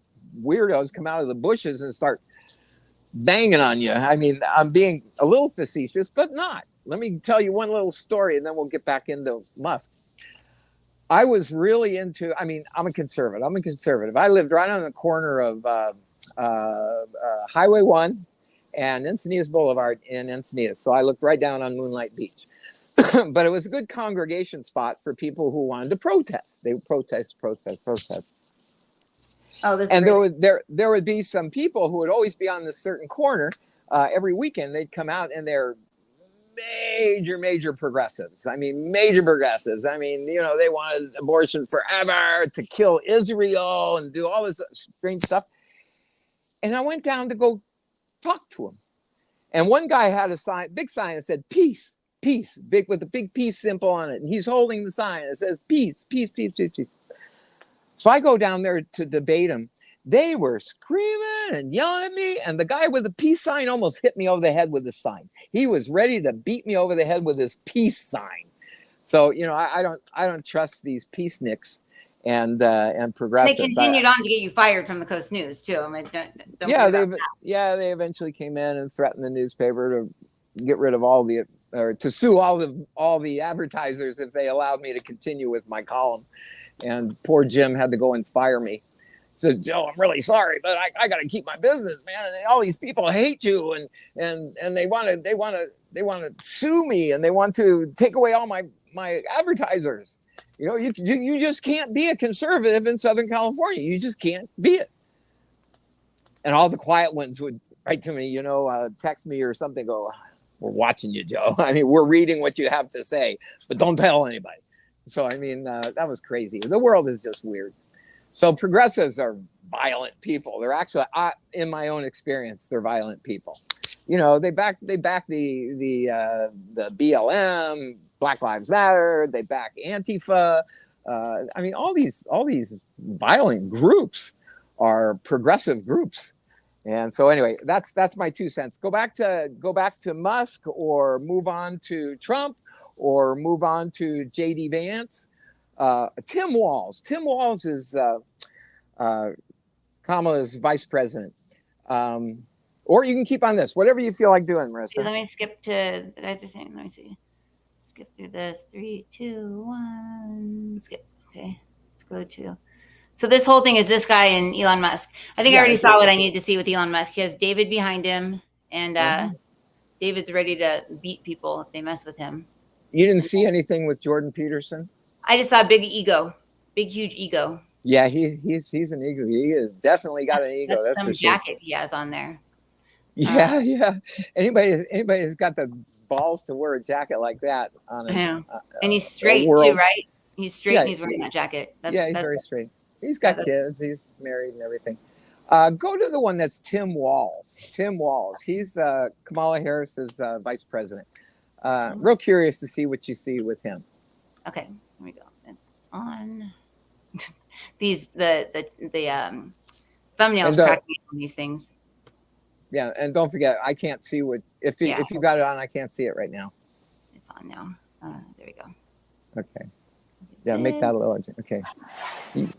B: weirdos come out of the bushes and start banging on you. I mean, I'm being a little facetious, but not. Let me tell you one little story and then we'll get back into Musk. I was really into, I mean, I'm a conservative. I lived right on the corner of Highway 1 and Encinitas Boulevard in Encinitas. So I looked right down on Moonlight Beach. But it was a good congregation spot for people who wanted to protest. They would protest.
A: Oh, this
B: and there would be some people who would always be on this certain corner. Every weekend they'd come out and they're major progressives. I mean, major progressives. I mean, you know, they wanted abortion forever, to kill Israel and do all this strange stuff. And I went down to go talk to him. And one guy had a sign, big sign that said peace, big with a big peace symbol on it. And he's holding the sign that says peace. So I go down there to debate him. They were screaming and yelling at me, and the guy with the peace sign almost hit me over the head with the sign. He was ready to beat me over the head with his peace sign. So, you know, I don't trust these peacenicks and progressives.
A: They continued on to get you fired from the Coast News too. I mean,
B: they eventually came in and threatened the newspaper to get rid of to sue all the advertisers if they allowed me to continue with my column. And poor Jim had to go and fire me. Said, Joe, I'm really sorry, but I got to keep my business, man. And all these people hate you, and they want to sue me, and they want to take away all my advertisers. You know, you just can't be a conservative in Southern California. You just can't be it. And all the quiet ones would write to me, you know, text me or something. Go, we're watching you, Joe. I mean, we're reading what you have to say, but don't tell anybody. So I mean, that was crazy. The world is just weird. So progressives are violent people. They're actually, in my own experience, they're violent people. You know, they back the BLM, Black Lives Matter. They back Antifa. I mean, all these violent groups are progressive groups. And so anyway, that's my 2 cents. Go back to Musk, or move on to Trump, or move on to JD Vance. Tim Walz. Tim Walz is Kamala's vice president. Or you can keep on this, whatever you feel like doing, Marisa.
A: Okay, let me skip to the guys are saying. Let me see. Skip through this. 3, 2, 1. Skip. Okay, let's go to. So this whole thing is this guy and Elon Musk. I think I already saw what I needed to see with Elon Musk. He has David behind him, and David's ready to beat people if they mess with him.
B: You didn't see anything with Jordan Peterson?
A: I just saw big ego, big huge ego.
B: Yeah, he's an ego. He has definitely got an ego.
A: That's
B: some
A: for jacket sure. He has on there.
B: Yeah, yeah. Anybody who's got the balls to wear a jacket like that on
A: and he's straight too, right? He's straight and he's wearing that jacket.
B: He's very straight. He's got kids. He's married and everything. Go to the one that's Tim Walz. Tim Walz. He's Kamala Harris's vice president. Real curious to see what you see with him.
A: Okay, here we go. It's on. the thumbnails cracking on these things.
B: Yeah, and don't forget, I can't see what if you got it on. I can't see it right now.
A: It's on now. There we go.
B: Okay. Yeah, make that a little. Okay.
A: This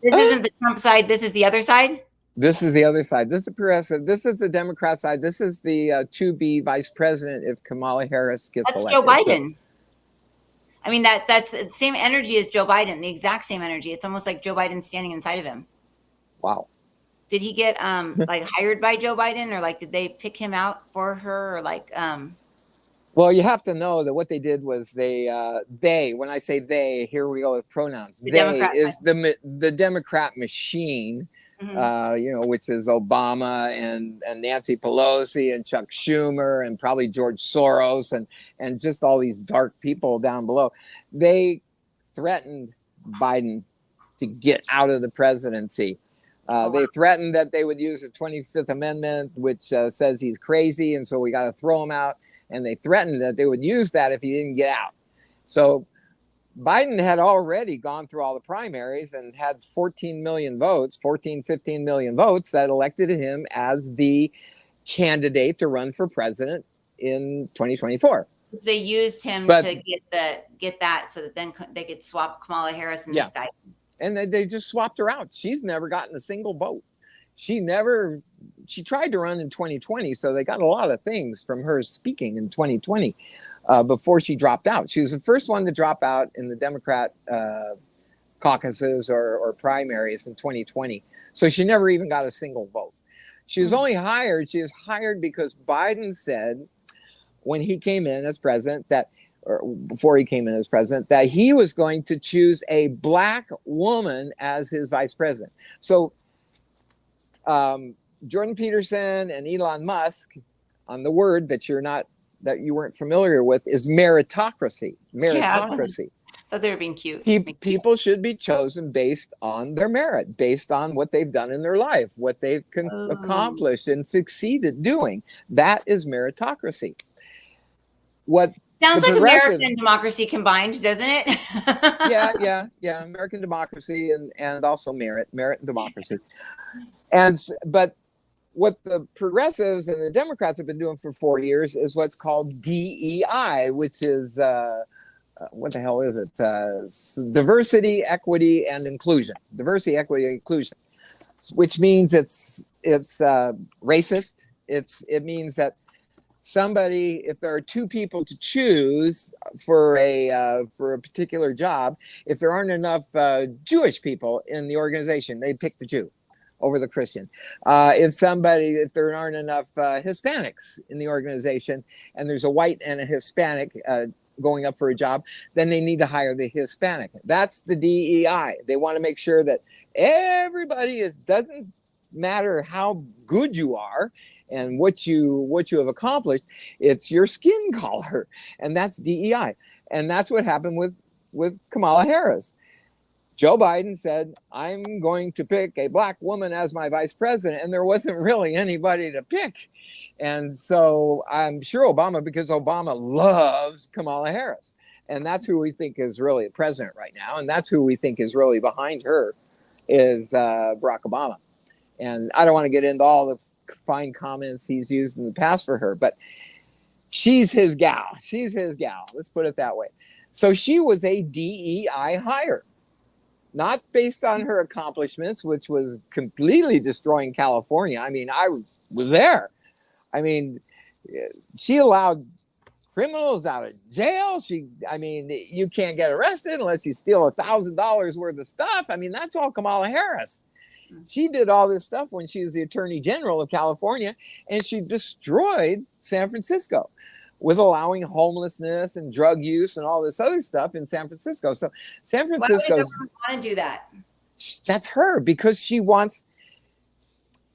A: isn't the Trump side. This is the other side.
B: This is the other side. This is the progressive. This is the Democrat side. This is the to-be vice president if Kamala Harris gets elected.
A: Joe Biden. So, I mean, that's the same energy as Joe Biden. The exact same energy. It's almost like Joe Biden standing inside of him.
B: Wow.
A: Did he get like hired by Joe Biden, or like did they pick him out for her, or like?
B: Well, you have to know that what they did was they when I say they, here we go with pronouns. They is the Democrat machine, which is Obama and Nancy Pelosi and Chuck Schumer and probably George Soros and just all these dark people down below. They threatened Biden to get out of the presidency. They threatened that they would use the 25th Amendment, which says he's crazy, and so we got to throw him out. And they threatened that they would use that if he didn't get out. So Biden had already gone through all the primaries and had 15 million votes that elected him as the candidate to run for president in 2024.
A: They used him to get that so that then they could swap Kamala Harris and this guy.
B: And they just swapped her out. She's never gotten a single vote. She tried to run in 2020, so they got a lot of things from her speaking in 2020 before she dropped out. She was the first one to drop out in the Democrat caucuses or primaries in 2020. So she never even got a single vote. She was hired because Biden said when he came in as president before he came in as president, that he was going to choose a black woman as his vice president. So Jordan Peterson and Elon Musk, on the word that you weren't familiar with, is meritocracy. Meritocracy.
A: I thought they were being cute.
B: People should be chosen based on their merit, based on what they've done in their life, what they've accomplished and succeeded doing. That is meritocracy. What
A: sounds like American democracy combined, doesn't it?
B: Yeah. American democracy and also merit and democracy. But what the progressives and the Democrats have been doing for 4 years is what's called DEI, which is what the hell is it? Diversity, equity, and inclusion. Diversity, equity, and inclusion, which means it's racist. It means that somebody, if there are two people to choose for a particular job, if there aren't enough Jewish people in the organization, they pick the Jew over the Christian. If there aren't enough Hispanics in the organization and there's a white and a Hispanic going up for a job, then they need to hire the Hispanic. That's the DEI. They want to make sure that everybody doesn't matter how good you are and what you have accomplished, it's your skin color. And that's DEI. And that's what happened with with Kamala Harris. Joe Biden said, I'm going to pick a black woman as my vice president. And there wasn't really anybody to pick. And so I'm sure Obama, because Obama loves Kamala Harris. And that's who we think is really president right now. And that's who we think is really behind her is Barack Obama. And I don't want to get into all the fine comments he's used in the past for her, but she's his gal. She's his gal. Let's put it that way. So she was a DEI hire. Not based on her accomplishments, which was completely destroying California. I mean, I was there. I mean, she allowed criminals out of jail. You can't get arrested unless you steal $1,000 worth of stuff. I mean, that's all Kamala Harris. She did all this stuff when she was the Attorney General of California, and she destroyed San Francisco with allowing homelessness and drug use and all this other stuff in San Francisco. So San Francisco
A: want to do that.
B: That's her, because she wants.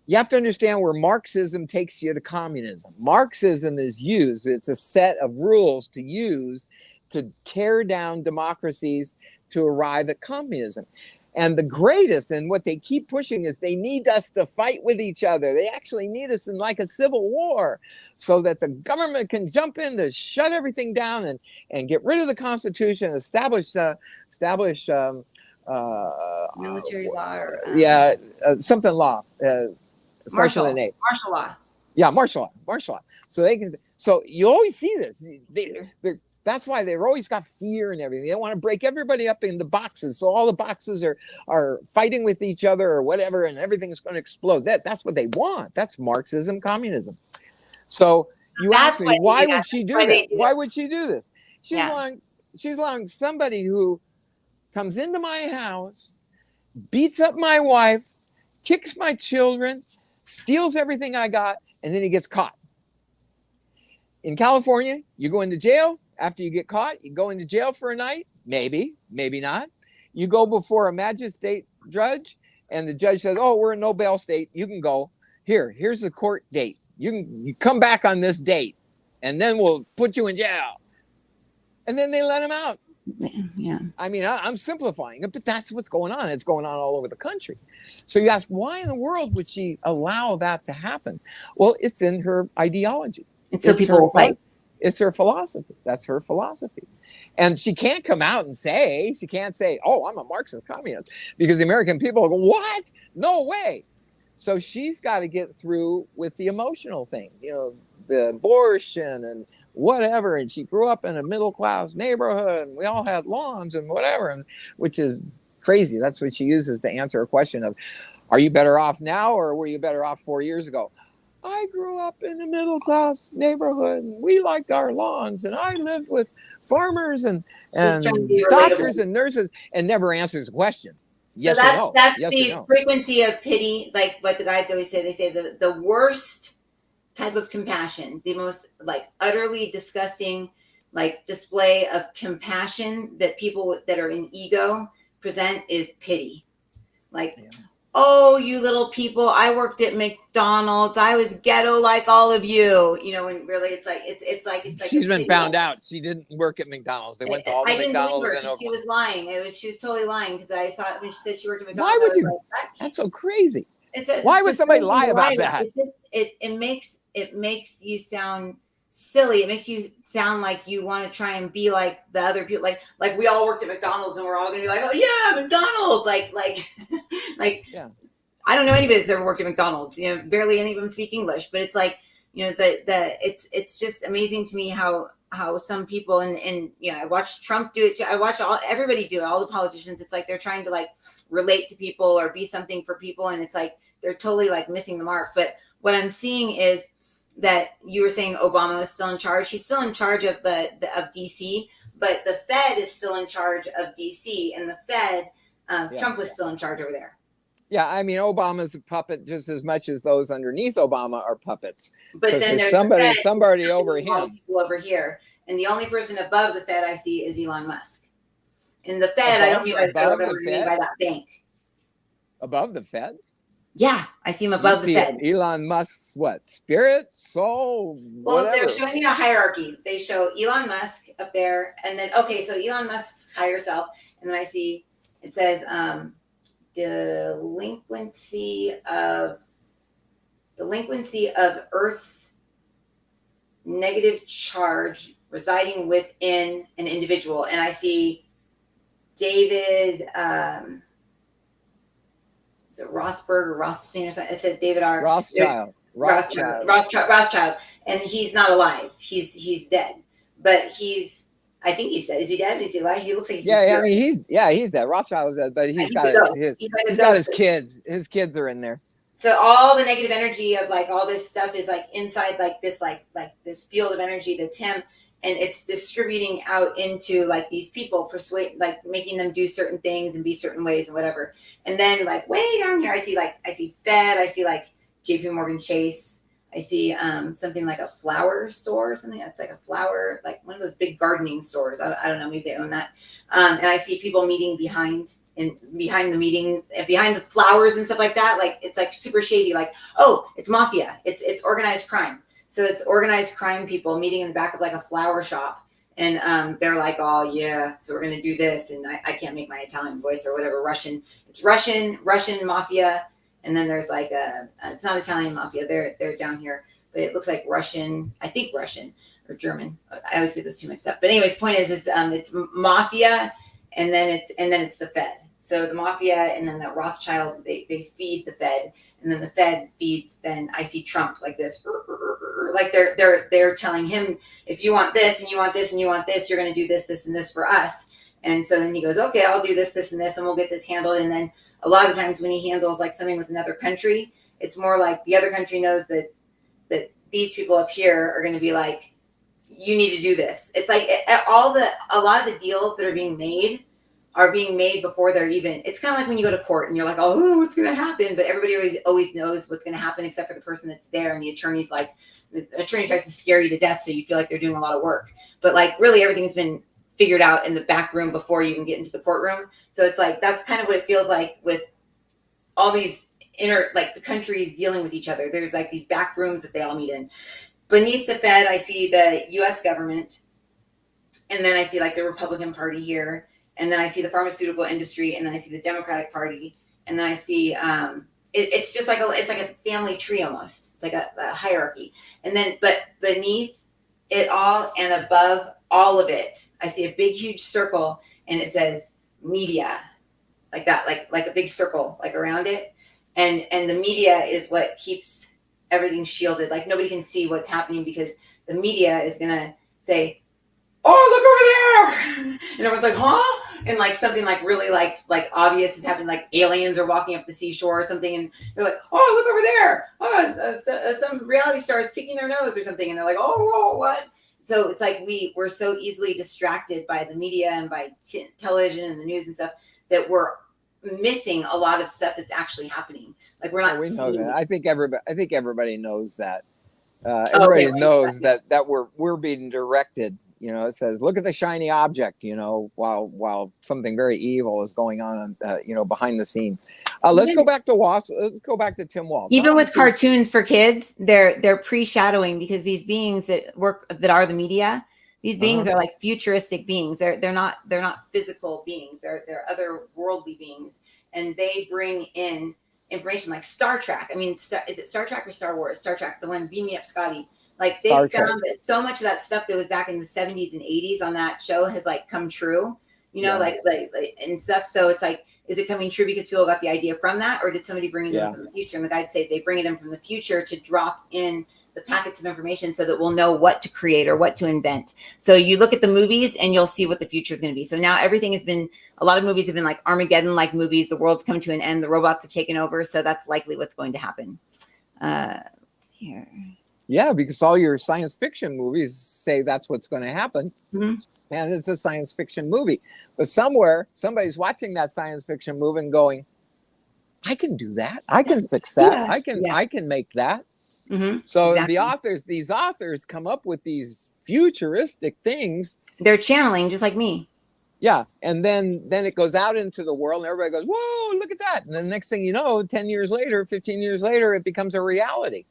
B: You have to understand where Marxism takes you to communism. Marxism is used. It's a set of rules to use to tear down democracies to arrive at communism. And the greatest, and what they keep pushing, is they need us to fight with each other. They actually need us in like a civil war so that the government can jump in to shut everything down and get rid of the Constitution, establish
A: military law or
B: something law.
A: Martial law.
B: Yeah, martial law. So they can. So you always see this. That's why they've always got fear and everything. They want to break everybody up into boxes. So all the boxes are fighting with each other or whatever, and everything's going to explode. That's what they want. That's Marxism, communism. So you ask me, why would she do that? Why would she do this? She's allowing somebody who comes into my house, beats up my wife, kicks my children, steals everything I got, and then he gets caught. In California, you go into jail. After you get caught, you go into jail for a night, maybe not. You go before a magistrate judge, and the judge says, oh, we're a no bail state. You can go. Here's the court date. You come back on this date, and then we'll put you in jail. And then they let him out.
A: Yeah.
B: I mean, I'm simplifying it, but that's what's going on. It's going on all over the country. So you ask, why in the world would she allow that to happen? Well, it's in her ideology.
A: It's so people will fight.
B: It's her philosophy. That's her philosophy. And she can't come out and say, oh, I'm a Marxist communist, because the American people will go, what? No way. So she's got to get through with the emotional thing, the abortion and whatever. And she grew up in a middle-class neighborhood, and we all had lawns and whatever, and which is crazy. That's what she uses to answer a question of, are you better off now, or were you better off 4 years ago? I grew up in a middle-class neighborhood, and we liked our lawns, and I lived with farmers and doctors and nurses, and never answers a question. Yes or no.
A: That's
B: yes
A: the
B: or no.
A: frequency of pity, like what the guys always say. They say the worst type of compassion, the most utterly disgusting display of compassion that people that are in ego present is pity. Oh, you little people, I worked at McDonald's. I was ghetto like all of you. And really it's like
B: she's been found out. She didn't work at McDonald's. They went to all the McDonald's.
A: She was lying. She was totally lying, because I saw it when she said she worked at McDonald's.
B: Why would you? That's so crazy. Why would somebody lie about that?
A: It makes you sound silly. It makes you sound like you want to try and be like the other people. Like we all worked at McDonald's, and we're all gonna be like, oh yeah, McDonald's. Yeah. I don't know anybody that's ever worked at McDonald's. Barely any of them speak English. But it's it's just amazing to me how some people and I watch Trump do it too. I watch everybody do it. All the politicians. It's like they're trying to relate to people or be something for people, and it's like they're totally missing the mark. But what I'm seeing is that you were saying Obama is still in charge. He's still in charge of of DC, but the Fed is still in charge of DC, and the Fed, Trump was still in charge over there.
B: Yeah, I mean, Obama's a puppet just as much as those underneath Obama are puppets.
A: But then there's
B: somebody over him.
A: People over here, and the only person above the Fed I see is Elon Musk. In the Fed, I don't mean by that bank.
B: Above the Fed?
A: Yeah, I see him above the Fed.
B: Elon Musk's what? Spirit, soul,
A: Well,
B: whatever.
A: they're showing me a hierarchy. They show Elon Musk up there, and then okay, so Elon Musk's higher self, and then I see it says delinquency of Earth's negative charge residing within an individual, and I see David. Is it Rothberg or Rothstein or something? It said David R. Rothschild, and he's not alive. He's dead, but I think he's dead. Is he dead? Is he alive? He looks like he's
B: I mean he's dead. Rothschild is dead, but he's got his kids. His kids are in there.
A: So all the negative energy of like all this stuff is like inside like this this field of energy that's him, and it's distributing out into like these people, making them do certain things and be certain ways and whatever. And then like way down here, I see Fed, I see like JP Morgan Chase, I see something like a flower store or something that's like a flower, like one of those big gardening stores. I don't know, maybe they own that. And I see people meeting behind the meeting, behind the flowers and stuff like that. Like it's like super shady. Like, oh, it's mafia. It's organized crime. So it's organized crime people meeting in the back of like a flower shop, and they're like, oh yeah, so we're gonna do this, and I can't make my Italian voice or whatever. It's Russian mafia, and then there's like it's not Italian mafia. They're down here, but it looks like Russian. I think Russian or German. I always get those two mixed up. But anyways, point is it's mafia, and then it's the Fed. So the mafia and then the Rothschild, they feed the Fed, and then the Fed feeds. Then I see Trump like this, like they're telling him, if you want this and you want this and you want this, you're going to do this, this, and this for us. And so then he goes, okay, I'll do this, this, and this, and we'll get this handled. And then a lot of times when he handles like something with another country, it's more like the other country knows that these people up here are going to be like, you need to do this. It's like a lot of the deals that are being made before they're even. It's kind of like when you go to court and you're like, oh, what's going to happen? But everybody always knows what's going to happen except for the person that's there, and the attorney's like, the attorney tries to scare you to death so you feel like they're doing a lot of work, but like really everything's been figured out in the back room before you even get into the courtroom. So it's like that's kind of what it feels like with all these the countries dealing with each other. There's like these back rooms that they all meet in. Beneath the Fed, I see the U.S. government, and then I see like the Republican Party here, and then I see the pharmaceutical industry, and then I see the Democratic Party, and then I see it's just like it's like a family tree almost, like a hierarchy. And then, but beneath it all and above all of it, I see a big, huge circle, and it says media, like that, like a big circle, like around it, and the media is what keeps everything shielded. Like nobody can see what's happening because the media is gonna say, oh, look over there, and everyone's like, huh? And like something like really like obvious is happening, like aliens are walking up the seashore or something, and they're like, oh, look over there, some reality star is picking their nose or something, and they're like, oh, what? So it's like we're so easily distracted by the media and by television and the news and stuff that we're missing a lot of stuff that's actually happening. Like we're not.
B: We know that. I think everybody knows that. Everybody knows that we're being directed. You know, it says, look at the shiny object, you know, while something very evil is going on, behind the scene. Let's go back to Tim Walz.
A: Even with cartoons for kids, they're pre-shadowing, because these beings that are the media, these beings are like futuristic beings. They're not physical beings. They're otherworldly beings, and they bring in information like Star Trek. I mean, is it Star Trek or Star Wars? Star Trek, the one, Beam Me Up, Scotty. Like they found that so much of that stuff that was back in the 70s and 80s on that show has like come true, like and stuff. So it's like, is it coming true because people got the idea from that, or did somebody bring it in from the future? And the guy'd say they bring it in from the future to drop in the packets of information so that we'll know what to create or what to invent. So you look at the movies and you'll see what the future is going to be. So now everything has been, a lot of movies have been like Armageddon-like movies. The world's come to an end. The robots have taken over. So that's likely what's going to happen. Let's see here.
B: Yeah, because all your science fiction movies say that's what's going to happen.
A: Mm-hmm.
B: And it's a science fiction movie. But somewhere, somebody's watching that science fiction movie and going, I can do that. I can fix that.
A: Yeah.
B: I can make that.
A: Mm-hmm.
B: So these authors come up with these futuristic things.
A: They're channeling just like me.
B: Yeah, and then it goes out into the world, and everybody goes, "Whoa, look at that!" And then the next thing you know, 10 years later, 15 years later, it becomes a reality.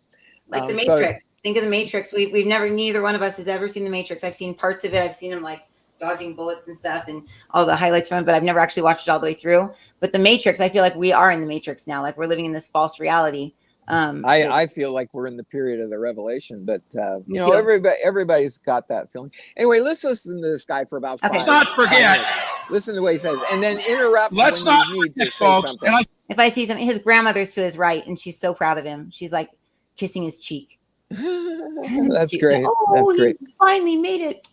A: Like the Matrix. Think of the Matrix. We've never, neither one of us has ever seen the Matrix. I've seen parts of it. I've seen him like dodging bullets and stuff, and all the highlights from it, but I've never actually watched it all the way through. But the Matrix, I feel like we are in the Matrix now. Like we're living in this false reality.
B: I feel like we're in the period of the revelation, but you know, everybody's got that feeling. Anyway, let's listen to this guy for about 5
O: Let's not forget.
B: Listen to what he says, and then interrupt.
O: Let's
B: when
O: not
B: you need
O: forget,
B: to
O: folks.
B: say something.
A: If I see something, his grandmother's to his right, and she's so proud of him. She's like kissing his cheek.
B: That's great.
A: Oh,
B: That's great.
A: He finally made it.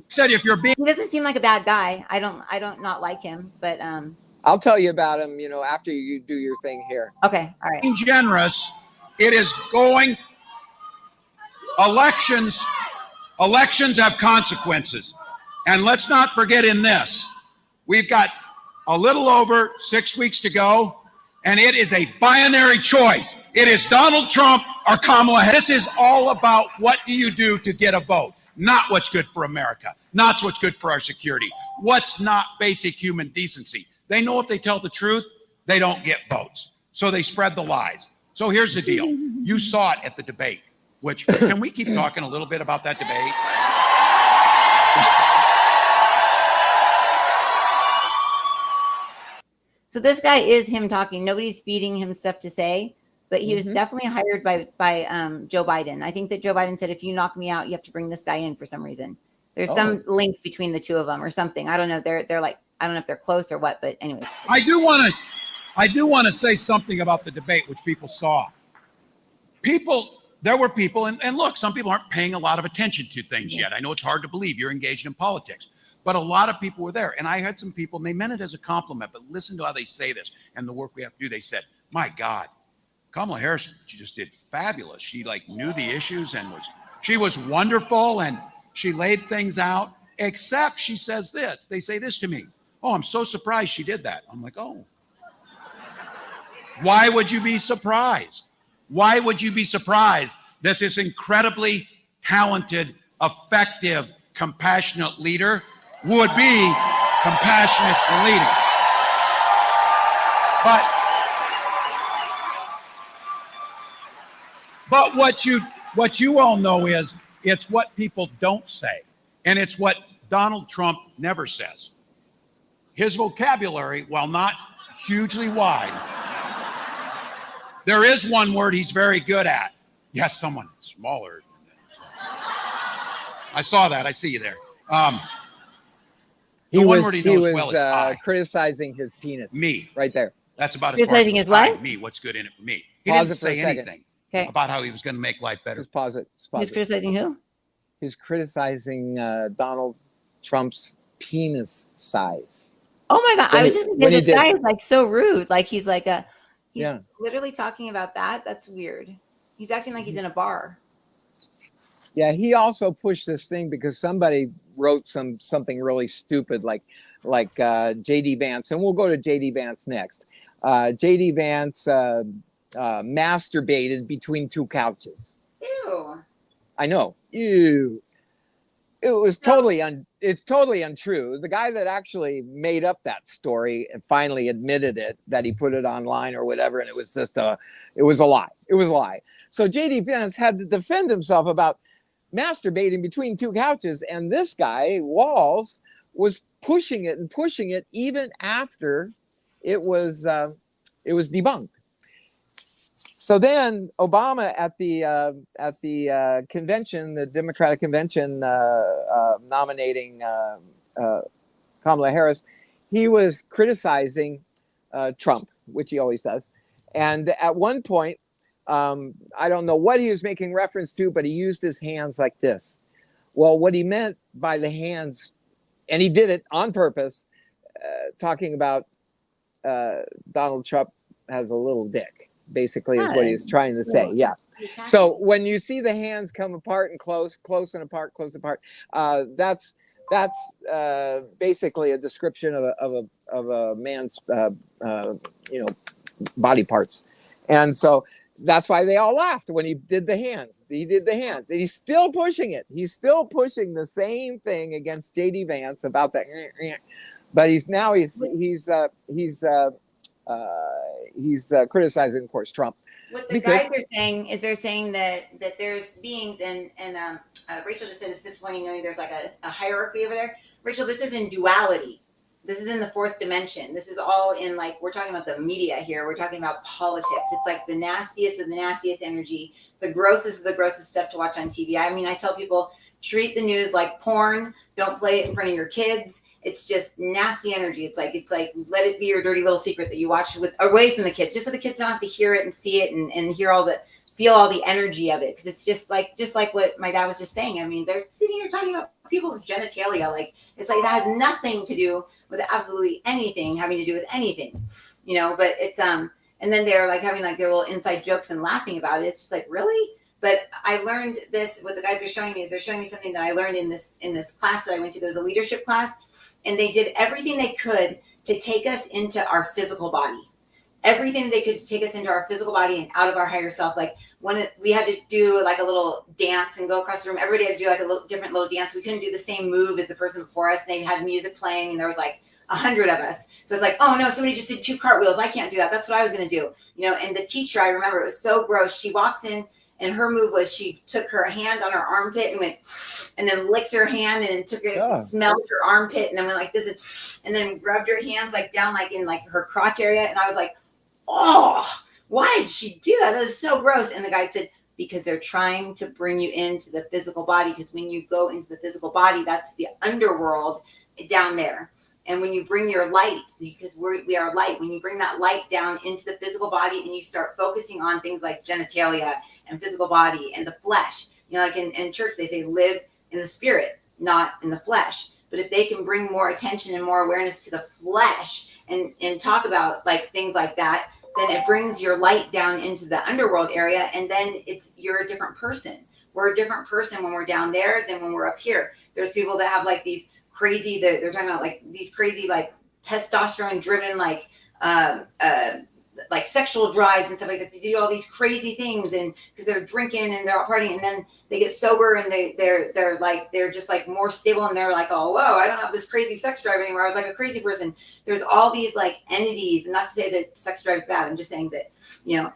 O: Said if you're being,
A: he doesn't seem like a bad guy. I don't not like him, but
B: I'll tell you about him, you know, after you do your thing here.
A: Okay, all right.
O: being generous, it is going. Elections have consequences, and let's not forget in this, we've got a little over 6 weeks to go, and it is a binary choice. It is Donald Trump or Kamala Harris. This is all about what do you do to get a vote, not what's good for America, not what's good for our security, what's not basic human decency. They know if they tell the truth, they don't get votes. So they spread the lies. So here's the deal. You saw it at the debate, which, can we keep talking a little bit about that debate?
A: So this guy is him talking. Nobody's feeding him stuff to say, but he was definitely hired by Joe Biden. I think that Joe Biden said, if you knock me out, you have to bring this guy in for some reason. There's some link between the two of them or something. I don't know. They're like, I don't know if they're close or what, but anyway.
O: I do want to say something about the debate, which people saw. There were people, and look, some people aren't paying a lot of attention to things yet. I know it's hard to believe you're engaged in politics, but a lot of people were there. And I had some people, and they meant it as a compliment, but listen to how they say this and the work we have to do. They said, my God, Kamala Harris, she just did fabulous. She like knew the issues and she was wonderful, and she laid things out, except she says this. They say this to me. Oh, I'm so surprised she did that. I'm like, oh. Why would you be surprised? Why would you be surprised that this incredibly talented, effective, compassionate leader would be compassionate and leading? But what you all know is it's what people don't say, and it's what Donald Trump never says. His vocabulary, while not hugely wide, there is one word he's very good at. Yes, someone smaller. I saw that. I see you there.
B: He was criticizing his penis.
O: Me.
B: Right there.
O: That's about
A: criticizing his what?
O: Me. What's good in it for me? He
B: Pause
O: didn't say anything about how he was going to make life better.
B: Just pause it.
A: He's criticizing who?
B: He's criticizing Donald Trump's penis size.
A: Oh my God. I was just going to say, this guy is like so rude. Like he's like he's literally talking about that. That's weird. He's acting like he's in a bar.
B: Yeah, he also pushed this thing because somebody wrote something really stupid like J.D. Vance, and we'll go to J.D. Vance next. J.D. Vance masturbated between two couches.
A: Ew.
B: I know. Ew. It was it's totally untrue. The guy that actually made up that story and finally admitted it, that he put it online or whatever, and it was a lie. It was a lie. So J.D. Vance had to defend himself about masturbating between two couches, and this guy Walls was pushing it even after it was debunked. So then Obama at the convention, the Democratic convention, nominating Kamala Harris, he was criticizing Trump, which he always does. And at one point, I don't know what he was making reference to, but he used his hands like this. Well, what he meant by the hands, and he did it on purpose, talking about Donald Trump has a little dick, basically, is what he was trying to say. Yeah. So when you see the hands come apart and close and apart, close apart, that's basically a description of a man's body parts. And so That's why they all laughed when he did the hands. He did the hands. And he's still pushing it. He's still pushing the same thing against JD Vance about that. But he's criticizing, of course, Trump.
A: What the guys are saying is they're saying that there's beings and Rachel just said it's disappointing knowing there's like a hierarchy over there. Rachel, this is in duality. This is in the fourth dimension. This is all in, like, we're talking about the media here. We're talking about politics. It's like the nastiest of the nastiest energy, the grossest of the grossest stuff to watch on TV. I mean, I tell people, treat the news like porn. Don't play it in front of your kids. It's just nasty energy. It's like let it be your dirty little secret that you watch with away from the kids, just so the kids don't have to hear it and see it and hear feel all the energy of it. Because it's just like what my dad was just saying. I mean, they're sitting here talking about people's genitalia. Like, it's like that has nothing to do with absolutely anything having to do with anything, you know. But it's and then they're like having like their little inside jokes and laughing about it. It's just like, really? But I learned this. What the guys are showing me is they're showing me something that I learned in this class that I went to. There was a leadership class, and they did everything they could to take us into our physical body. Everything they could to take us into our physical body and out of our higher self. Like when we had to do like a little dance and go across the room, everybody had to do like a different little dance. We couldn't do the same move as the person before us. They had music playing and there was like 100 of us. So it's like, oh no, somebody just did 2 cartwheels. I can't do that. That's what I was going to do. You know, and the teacher, I remember it was so gross. She walks in and her move was she took her hand on her armpit and went, and then licked her hand and took it, smelled her armpit and then went like this and then rubbed her hands like down like in like her crotch area. And I was like, oh, why did she do that? That is so gross. And the guy said, because they're trying to bring you into the physical body. Because when you go into the physical body, that's the underworld down there. And when you bring your light, because we are light, when you bring that light down into the physical body and you start focusing on things like genitalia and physical body and the flesh, you know, like in church, they say live in the spirit, not in the flesh. But if they can bring more attention and more awareness to the flesh and talk about like things like that, then it brings your light down into the underworld area. And then you're a different person. We're a different person when we're down there than when we're up here. There's people that have like these crazy, they're talking about like these crazy, like testosterone driven, like sexual drives and stuff like that. They do all these crazy things and because they're drinking and they're all partying and then they get sober and they're just like more stable and they're like, oh, whoa, I don't have this crazy sex drive anymore. I was like a crazy person. There's all these like entities, and not to say that sex drive is bad. I'm just saying that, you know,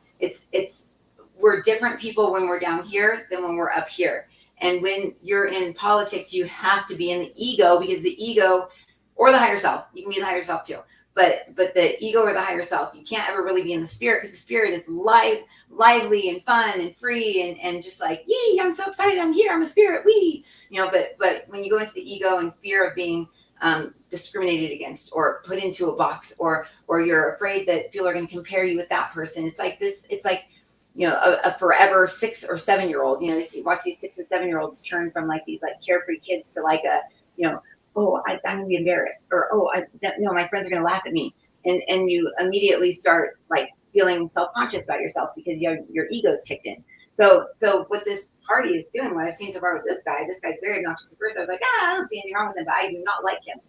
A: we're different people when we're down here than when we're up here. And when you're in politics, you have to be in the ego because the ego or the higher self, you can be in the higher self too. But the ego or the higher self, you can't ever really be in the spirit because the spirit is lively and fun and free and just like, yee, I'm so excited, I'm here, I'm a spirit, wee. You know, but when you go into the ego and fear of being discriminated against or put into a box or you're afraid that people are going to compare you with that person, it's like this, it's like, you know, a forever 6 or 7 year old, you know, you watch these 6 and 7 year olds turn from like these like carefree kids to like a, you know, oh, I'm going to be embarrassed, or oh, no, my friends are going to laugh at me, and you immediately start like feeling self-conscious about yourself because your ego's kicked in. So what this party is doing, what I've seen so far with this guy's very obnoxious at first. I was like, I don't see anything wrong with him, but I do not like him.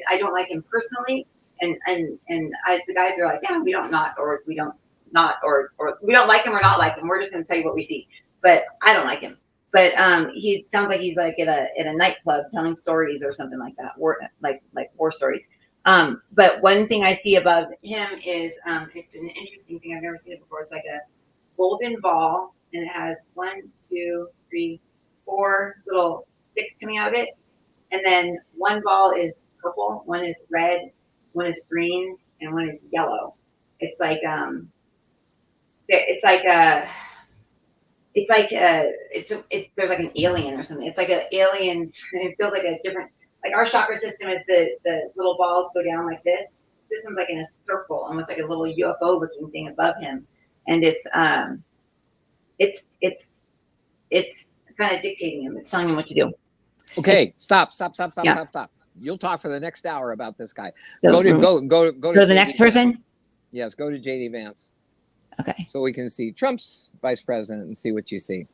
A: I don't like him personally, and the guys are like, yeah, we don't like him or not like him. We're just going to tell you what we see, but I don't like him. But he sounds like he's like at a nightclub telling stories or something like that, like war stories. But one thing I see above him is it's an interesting thing. I've never seen it before. It's like a golden ball, and it has 1, 2, 3, 4 little sticks coming out of it. And then one ball is purple, one is red, one is green, and one is yellow. It's like there's like an alien or something. It's like an alien. It feels like a different, like our chakra system is the little balls go down like this. This one's like in a circle, almost like a little UFO looking thing above him. And it's kind of dictating him. It's telling him what to do.
B: Okay, stop. You'll talk for the next hour about this guy.
A: So,
B: go to
A: the next person.
B: Yes, go to JD Vance.
A: Okay.
B: So we can see Trump's vice president and see what you see.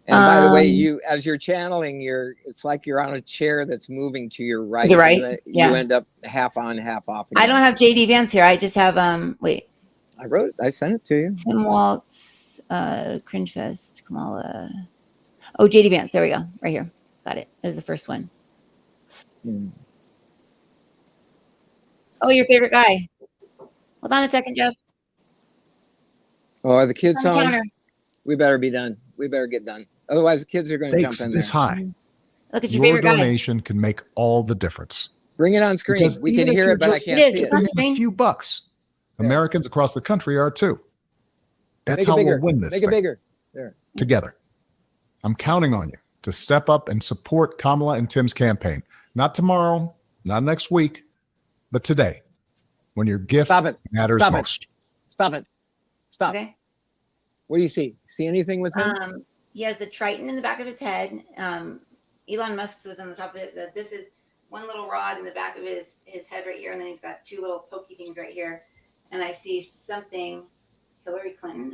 B: And by the way, as you're channeling, it's like you're on a chair that's moving to your right.
A: The right.
B: You end up half on, half off.
A: Again. I don't have JD Vance here. I just have wait.
B: I sent it to you.
A: Tim Waltz, Cringe Fest, Kamala. Oh, JD Vance. There we go. Right here. Got it. There's the first one. Oh, your favorite guy. Hold on a second, Jeff.
B: Oh, are the kids
A: On the
B: home?
A: counter.
B: We better be done. We better get done. Otherwise, the kids are going to jump in there.
P: This high.
A: Look at your
P: Your
A: favorite guy.
P: donation can make all the difference.
B: Bring it on screen.
P: Because
B: We can
P: even if
B: hear
P: you're
B: it, but I
P: just
B: can't see it.
P: giving a few bucks. Americans across the country are too. That's
B: Make it
P: how
B: bigger.
P: we'll win this
B: Make it
P: thing
B: bigger. There.
P: together. I'm counting on you to step up and support Kamala and Tim's campaign. Not tomorrow, not next week, but today, when your gift matters
B: Stop
P: most.
B: Stop it. Stop.
A: Okay.
B: What do you see? See anything with him?
A: He has the Triton in the back of his head. Elon Musk's was on the top of it. So this is one little rod in the back of his head right here, and then he's got two little pokey things right here. And I see something, Hillary Clinton.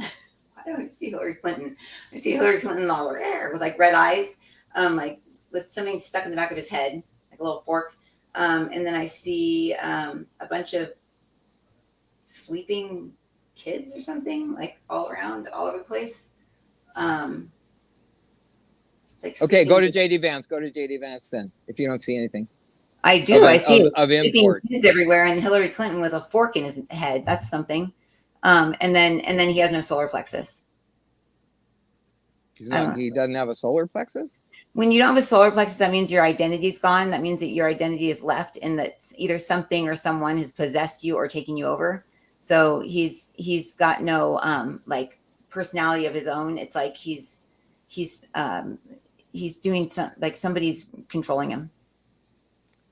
A: Why do I see Hillary Clinton? I see Hillary Clinton all rare with like red eyes, like with something stuck in the back of his head, like a little fork. And then I see a bunch of sleeping kids or something, like all around, all over the place. Like
B: Okay, go to JD Vance. Go to JD Vance then, if you don't see anything.
A: I do. I see
B: of import
A: kids everywhere, and Hillary Clinton with a fork in his head. That's something. And then he has no solar plexus.
B: He doesn't have a solar plexus?
A: When you don't have a solar plexus, that means your identity's gone. That means that your identity is left, and that either something or someone has possessed you or taken you over. So he's got no like personality of his own. It's like he's doing like somebody's controlling him.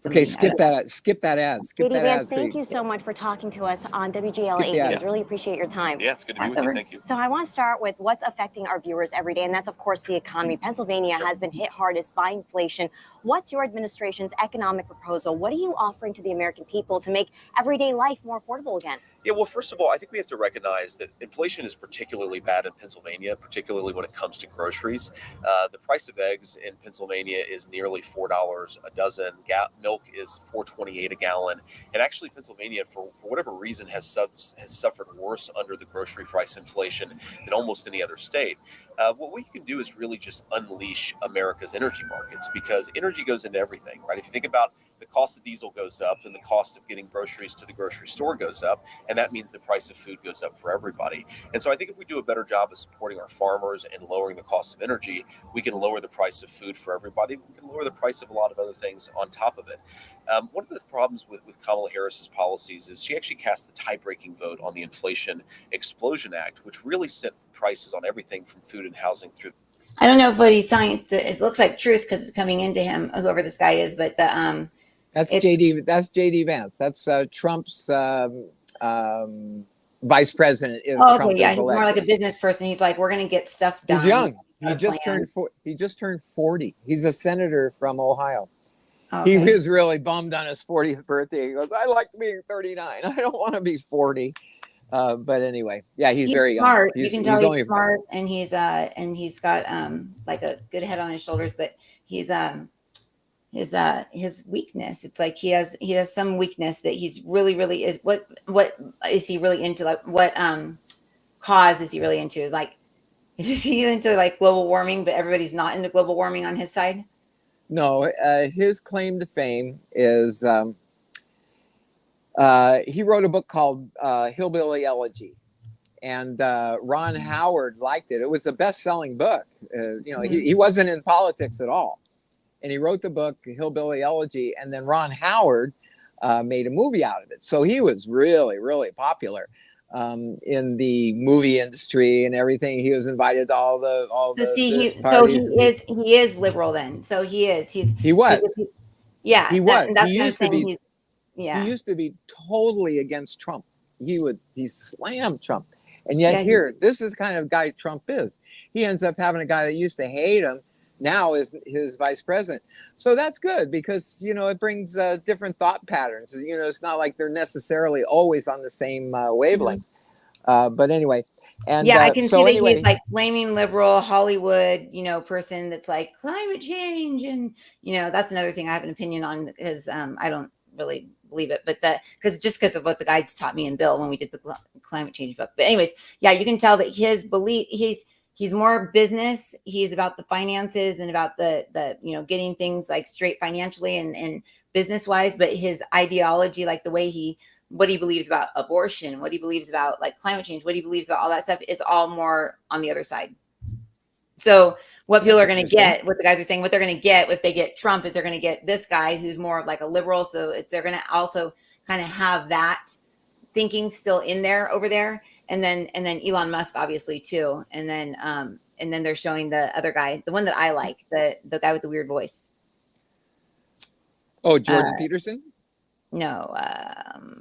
B: Okay, skip that ad. Skip that ad.
Q: JD Vance, thank you so much for talking to us on WGL 8 News. Really appreciate your time.
R: Yeah, it's good to be with you. Thank you.
Q: So I want to start with what's affecting our viewers every day, and that's, of course, the economy. Pennsylvania has been hit hardest by inflation. What's your administration's economic proposal? What are you offering to the American people to make everyday life more affordable again?
R: Yeah, well, first of all, I think we have to recognize that inflation is particularly bad in Pennsylvania, particularly when it comes to groceries. The price of eggs in Pennsylvania is nearly $4 a dozen. Milk is $4.28 a gallon. And actually, Pennsylvania, for whatever reason, has suffered worse under the grocery price inflation than almost any other state. What we can do is really just unleash America's energy markets, because energy goes into everything, right? If you think about the cost of diesel goes up and the cost of getting groceries to the grocery store goes up, and that means the price of food goes up for everybody. And so I think if we do a better job of supporting our farmers and lowering the cost of energy, we can lower the price of food for everybody. We can lower the price of a lot of other things on top of it. One of the problems with Kamala Harris's policies is she actually cast the tie-breaking vote on the Inflation Explosion Act, which really set prices on everything from food and housing through.
A: I don't know if what he's telling, it looks like truth because it's coming into him, whoever this guy is, but
B: that's JD Vance. That's Trump's vice president.
A: Okay, yeah, he's more like a business person. He's like, we're going to get stuff done.
B: He's young. He just turned 40. He's a senator from Ohio. Okay. He was really bummed on his 40th birthday. He goes, I like being 39. I don't want to be 40. But anyway, yeah, he's very
A: smart.
B: Young.
A: You can tell he's smart, and he's got like a good head on his shoulders. But he's his weakness. It's like he has some weakness that he's really is. What is he really into? Like what cause is he really into? Like is he into like global warming? But everybody's not into global warming on his side.
B: No, his claim to fame is he wrote a book called Hillbilly Elegy, and Ron Howard liked it. It was a best-selling book. He wasn't in politics at all, and he wrote the book Hillbilly Elegy, and then Ron Howard made a movie out of it. So he was really, really popular in the movie industry and everything. He was invited to all the parties.
A: He is liberal then. So he is.
B: He was.
A: He was. That's
B: he used
A: what I'm
B: to
A: saying.
B: be.
A: Yeah.
B: He used to be totally against Trump. He slammed Trump. And yet here, this is the kind of guy Trump is. He ends up having a guy that used to hate him now is his vice president. So that's good because, it brings different thought patterns. It's not like they're necessarily always on the same wavelength. But anyway. And
A: I can see that he's like flaming liberal Hollywood, person that's like climate change. And, that's another thing I have an opinion on because I don't really believe it, but because of what the guides taught me and Bill when we did the climate change book. But anyways, yeah, you can tell that his belief, he's more business. He's about the finances and about the getting things like straight financially and business wise. But his ideology, like the way what he believes about abortion, what he believes about like climate change, what he believes about all that stuff is all more on the other side. So what people are going to get, what the guys are saying, what they're going to get if they get Trump is they're going to get this guy who's more of like a liberal. So they're going to also kind of have that thinking still in there over there. And then Elon Musk, obviously, too. And then they're showing the other guy, the one that I like, the guy with the weird voice.
B: Oh, Jordan Peterson?
A: No,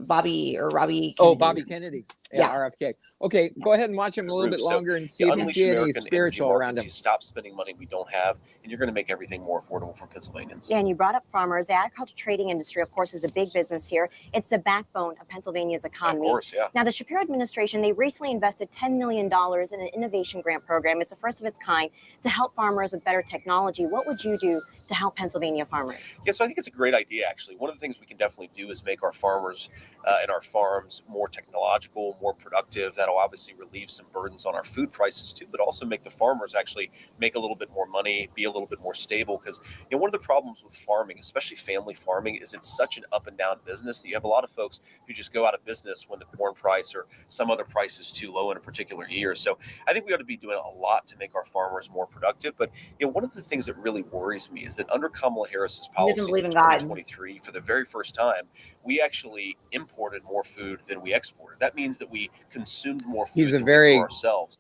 A: Bobby Kennedy.
B: Oh, Bobby Kennedy. Yeah,
A: Yeah.
B: RFK. Okay, go ahead and watch him a little bit longer and see if you see any spiritual around him.
R: You stop spending money we don't have, and you're going to make everything more affordable for Pennsylvanians.
Q: Yeah, and you brought up farmers. The agriculture trading industry, of course, is a big business here. It's the backbone of Pennsylvania's economy.
R: Of course, yeah.
Q: Now, the Shapiro administration, they recently invested $10 million in an innovation grant program. It's the first of its kind to help farmers with better technology. What would you do to help Pennsylvania farmers?
R: Yeah, so I think it's a great idea, actually. One of the things we can definitely do is make our farmers and our farms more technological, more productive. That'll obviously relieve some burdens on our food prices too, but also make the farmers actually make a little bit more money, be a little bit more stable. Because one of the problems with farming, especially family farming, is it's such an up and down business that you have a lot of folks who just go out of business when the corn price or some other price is too low in a particular year. So I think we ought to be doing a lot to make our farmers more productive. But one of the things that really worries me is that under Kamala Harris's policies in 2023, for the very first time, we actually imported more food than we exported. That means that we consumed more food
B: He's a
R: than
B: very
R: we grew ourselves.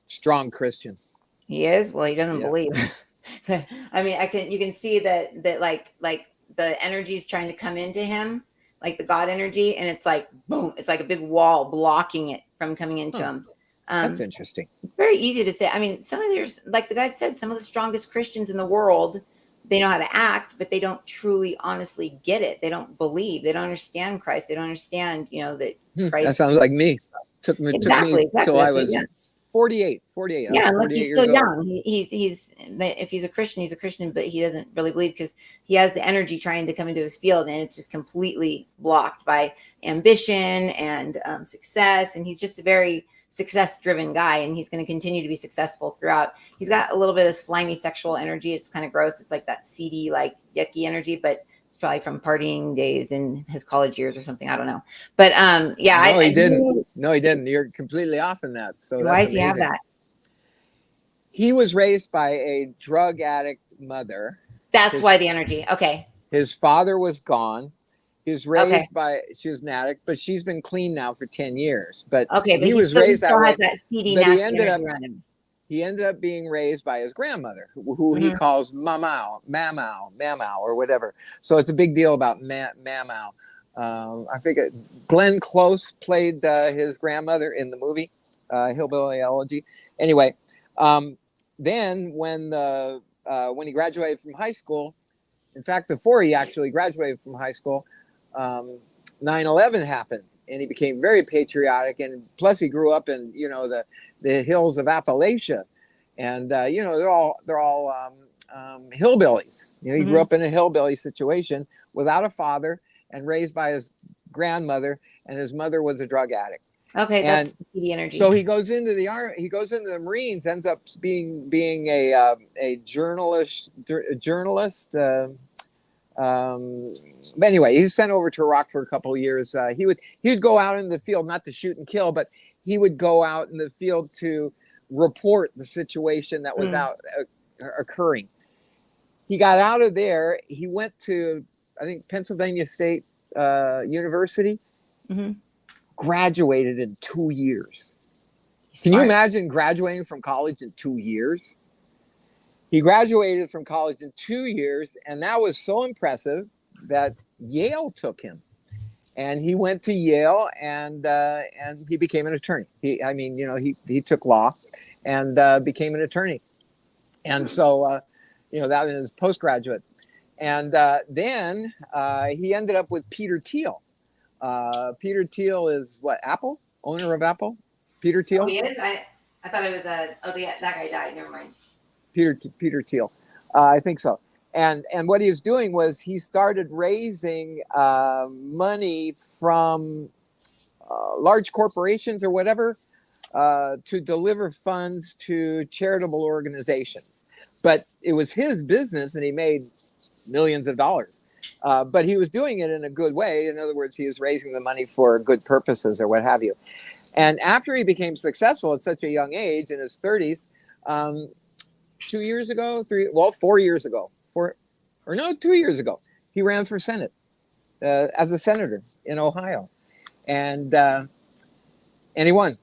B: Strong Christian.
A: He is? Well, he doesn't believe. I mean, you can see that like the energy is trying to come into him, like the God energy, and it's like boom, it's like a big wall blocking it from coming into him.
B: That's interesting.
A: It's very easy to say. I mean, some of there's like the guy said, some of the strongest Christians in the world, they know how to act, but they don't truly honestly get it. They don't believe. They don't understand Christ. They don't understand, that Christ.
B: That sounds like me. Took me till I was 48.
A: Yeah, and like he's still young. He's if he's a Christian, but he doesn't really believe because he has the energy trying to come into his field, and it's just completely blocked by ambition and success. And he's just a very success-driven guy, and he's going to continue to be successful throughout. He's got a little bit of slimy sexual energy. It's kind of gross. It's like that seedy, like yucky energy, but it's probably from partying days in his college years or something. I don't know. But yeah.
B: No, he didn't. No, he didn't. You're completely off in that. So
A: why does he have that?
B: He was raised by a drug addict mother.
A: That's why the energy. Okay.
B: His father was gone. He was raised by, she was an addict, but she's been clean now for 10 years. But he was raised that way. But he ended up being raised by his grandmother, who he calls Mamau, or whatever. So it's a big deal about Mamau. I forget. Glenn Close played his grandmother in the movie Hillbilly Elegy. Anyway, then when he graduated from high school, in fact, before he actually graduated from high school, 9/11 happened, and he became very patriotic. And plus, he grew up in the hills of Appalachia, and they're all hillbillies. He grew up in a hillbilly situation without a father and raised by his grandmother, and his mother was a drug addict.
A: Okay, that's the energy.
B: So he goes into the army. He goes into the Marines. Ends up being a journalist. But anyway, he was sent over to Iraq for a couple of years. He'd go out in the field, not to shoot and kill, but he would go out in the field to report the situation that was occurring. He got out of there. He went to, I think, Pennsylvania State University. Graduated in 2 years. Can you imagine graduating from college in 2 years? He graduated from college in 2 years, and that was so impressive that Yale took him. And he went to Yale, and he became an attorney. He took law and became an attorney. And so, that was his postgraduate. And then he ended up with Peter Thiel. Peter Thiel is what, Apple? Owner of Apple? Peter Thiel?
A: Oh, he is? I thought it was that guy died. Never mind.
B: Peter Thiel. I think so. And what he was doing was he started raising money from large corporations or whatever to deliver funds to charitable organizations. But it was his business and he made millions of dollars. But he was doing it in a good way. In other words, he was raising the money for good purposes or what have you. And after he became successful at such a young age, in his 30s, 2 years ago, 4 years ago, 2 years ago, he ran for Senate as a senator in Ohio. And he won.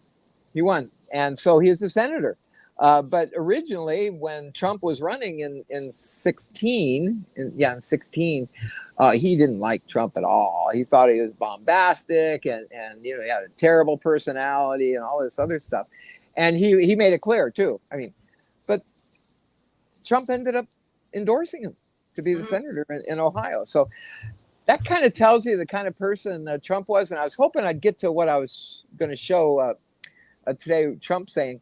B: He won. And so he is a senator. But originally, when Trump was running in 16, he didn't like Trump at all. He thought he was bombastic and he had a terrible personality and all this other stuff. And he made it clear too. I mean, but Trump ended up endorsing him to be the senator in Ohio. So that kind of tells you the kind of person Trump was. And I was hoping I'd get to what I was going to show today. Trump said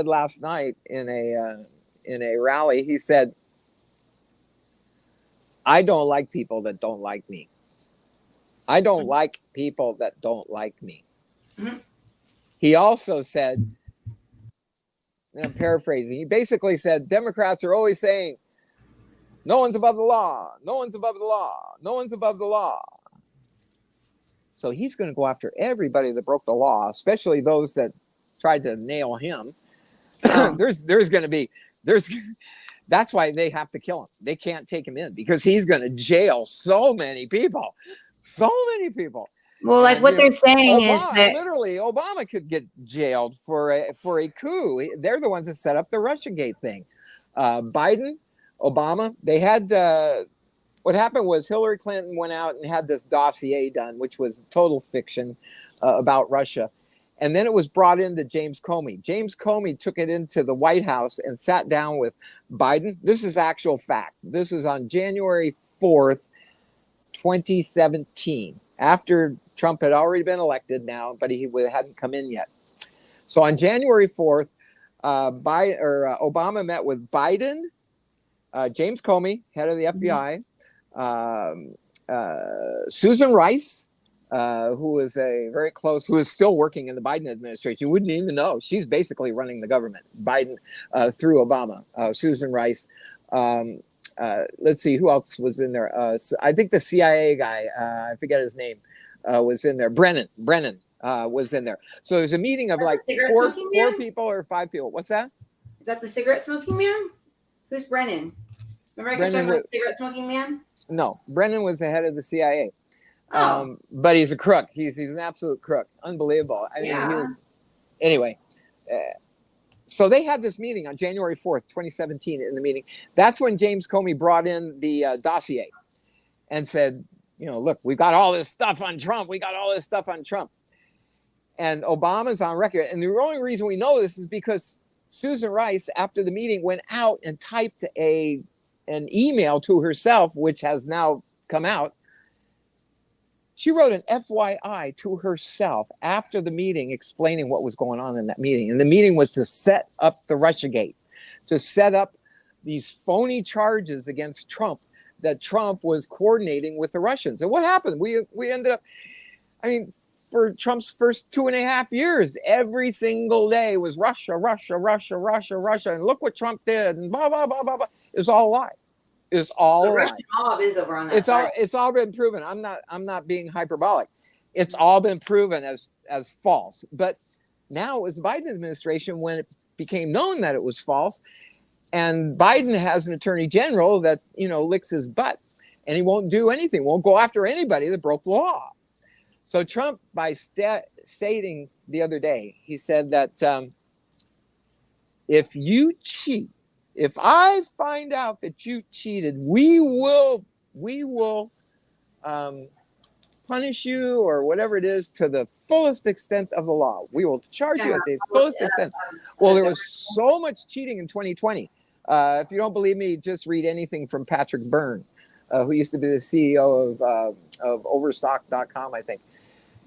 B: last night in a rally, he said, "I don't like people that don't like me. I don't like people that don't like me." He also said, and I'm paraphrasing, he basically said, Democrats are always saying, no one's above the law, no one's above the law, no one's above the law. So he's going to go after everybody that broke the law, especially those that tried to nail him. That's why they have to kill him. They can't take him in because he's going to jail so many people.
A: Well, like what they're saying is that
B: literally Obama could get jailed for a coup. They're the ones that set up the Russiagate thing. Biden, Obama, they had what happened was Hillary Clinton went out and had this dossier done, which was total fiction about Russia. And then it was brought into James Comey. James Comey took it into the White House and sat down with Biden. This is actual fact. This was on January 4th, 2017, after Trump had already been elected now, but he hadn't come in yet. So on January 4th, Obama met with Biden, James Comey, head of the FBI, Susan Rice, who is who is still working in the Biden administration. You wouldn't even know. She's basically running the government, Biden through Obama. Susan Rice. Let's see, who else was in there? I think the CIA guy, I forget his name, was in there. Brennan was in there. So there's a meeting of like four people or 5 people. What's that?
A: Is that the cigarette smoking man? Who's Brennan? Remember I kept talking about the cigarette smoking man?
B: No, Brennan was the head of the CIA.
A: Oh.
B: But he's a crook. He's an absolute crook. Unbelievable. I mean, anyway. So they had this meeting on January 4th, 2017 in the meeting. That's when James Comey brought in the dossier and said, look, we've got all this stuff on Trump. And Obama's on record. And the only reason we know this is because Susan Rice, after the meeting, went out and typed an email to herself, which has now come out. She wrote an FYI to herself after the meeting explaining what was going on in that meeting. And the meeting was to set up the Russiagate, to set up these phony charges against Trump that Trump was coordinating with the Russians. And what happened? We ended up, for Trump's first 2.5 years, every single day was Russia. And look what Trump did and blah, blah, blah, blah, blah. It was all a lie. It's all
A: the Russian mob is over on that side.
B: It's all been proven. I'm not being hyperbolic. It's all been proven as false. But now it was the Biden administration when it became known that it was false. And Biden has an attorney general that, licks his butt and he won't do anything, won't go after anybody that broke the law. So Trump, by stating the other day, he said that if you cheat, if I find out that you cheated, we will punish you or whatever it is to the fullest extent of the law. We will charge you at the fullest extent. Well, there was so much cheating in 2020. If you don't believe me, just read anything from Patrick Byrne, who used to be the CEO of Overstock.com, I think.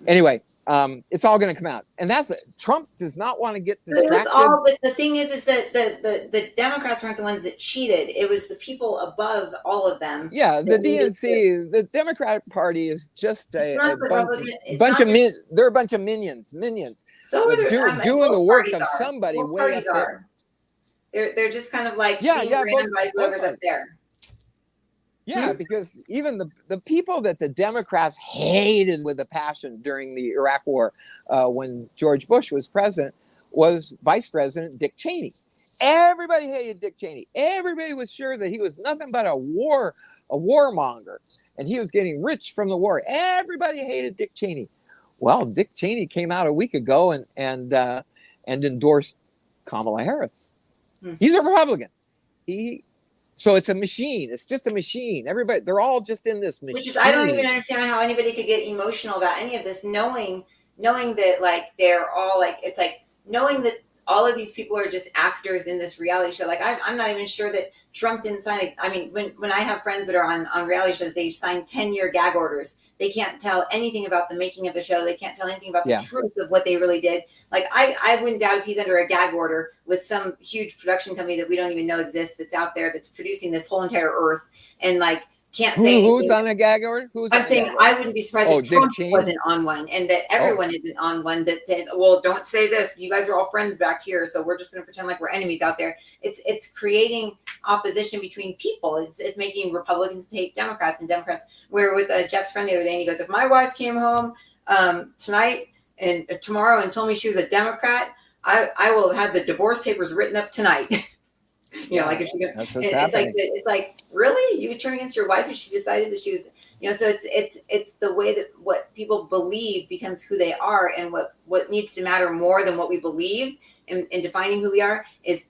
B: Anyway, It's all going to come out, and Trump does not want to get distracted.
A: It was all, but the thing is that the Democrats weren't the ones that cheated. It was the people above all of them.
B: Yeah, the DNC, the Democratic Party is just a bunch of they're a bunch of minions.
A: So
B: doing the work of somebody
A: both
B: way up
A: there. They're just kind of like
B: being
A: ran by whoever's up there.
B: Yeah, because even the people that the Democrats hated with a passion during the Iraq War, when George Bush was president, was Vice President Dick Cheney. Everybody hated Dick Cheney. Everybody was sure that he was nothing but a warmonger, and he was getting rich from the war. Everybody hated Dick Cheney. Well, Dick Cheney came out a week ago and endorsed Kamala Harris. He's a Republican. So it's a machine. It's just a machine. Everybody, they're all just in this machine.
A: Which is, I don't even understand how anybody could get emotional about any of this, knowing that like they're all like, it's like knowing that all of these people are just actors in this reality show. Like I'm not even sure that Trump didn't sign it. I mean, when I have friends that are on reality shows, they sign 10-year gag orders. They can't tell anything about the making of the show. They can't tell anything about the truth of what they really did. Like I wouldn't doubt if he's under a gag order with some huge production company that we don't even know exists, that's out there, that's producing this whole entire earth, and like can't say
B: who's on a gag order.
A: I'm saying I wouldn't be surprised if Trump wasn't on one, and that everyone isn't on one that says, well, don't say this. You guys are all friends back here, so we're just going to pretend like we're enemies out there. It's creating opposition between people. It's making Republicans hate Democrats and Democrats. We were with Jeff's friend the other day, and he goes, if my wife came home tonight and tomorrow and told me she was a Democrat, I will have the divorce papers written up tonight. You know, like if she goes, it's like, really, you would turn against your wife if she decided that she was, you know. So it's the way that what people believe becomes who they are, and what needs to matter more than what we believe in defining who we are is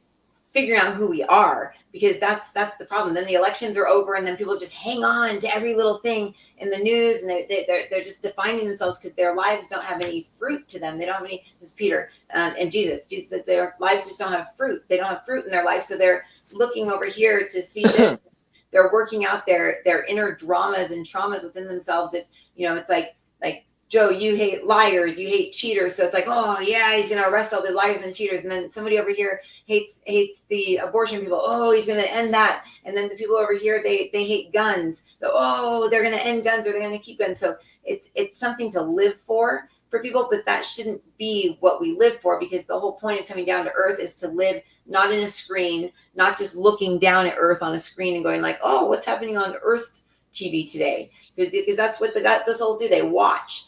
A: figuring out who we are, because that's the problem. Then the elections are over, and then people just hang on to every little thing in the news, and they're just defining themselves because their lives don't have any fruit to them. They don't have any. This is Peter and Jesus. Jesus said their lives just don't have fruit. They don't have fruit in their life, so they're looking over here to see this. They're working out their inner dramas and traumas within themselves. If you know, it's like Joe, you hate liars, you hate cheaters. So it's like, oh yeah, he's gonna arrest all the liars and cheaters. And then somebody over here hates the abortion people. Oh, he's gonna end that. And then the people over here, they hate guns. So, oh, they're gonna end guns, or they're gonna keep guns. So it's something to live for people, but that shouldn't be what we live for, because the whole point of coming down to earth is to live not in a screen, not just looking down at earth on a screen and going like, oh, what's happening on Earth TV today? Because that's what the souls do. They watch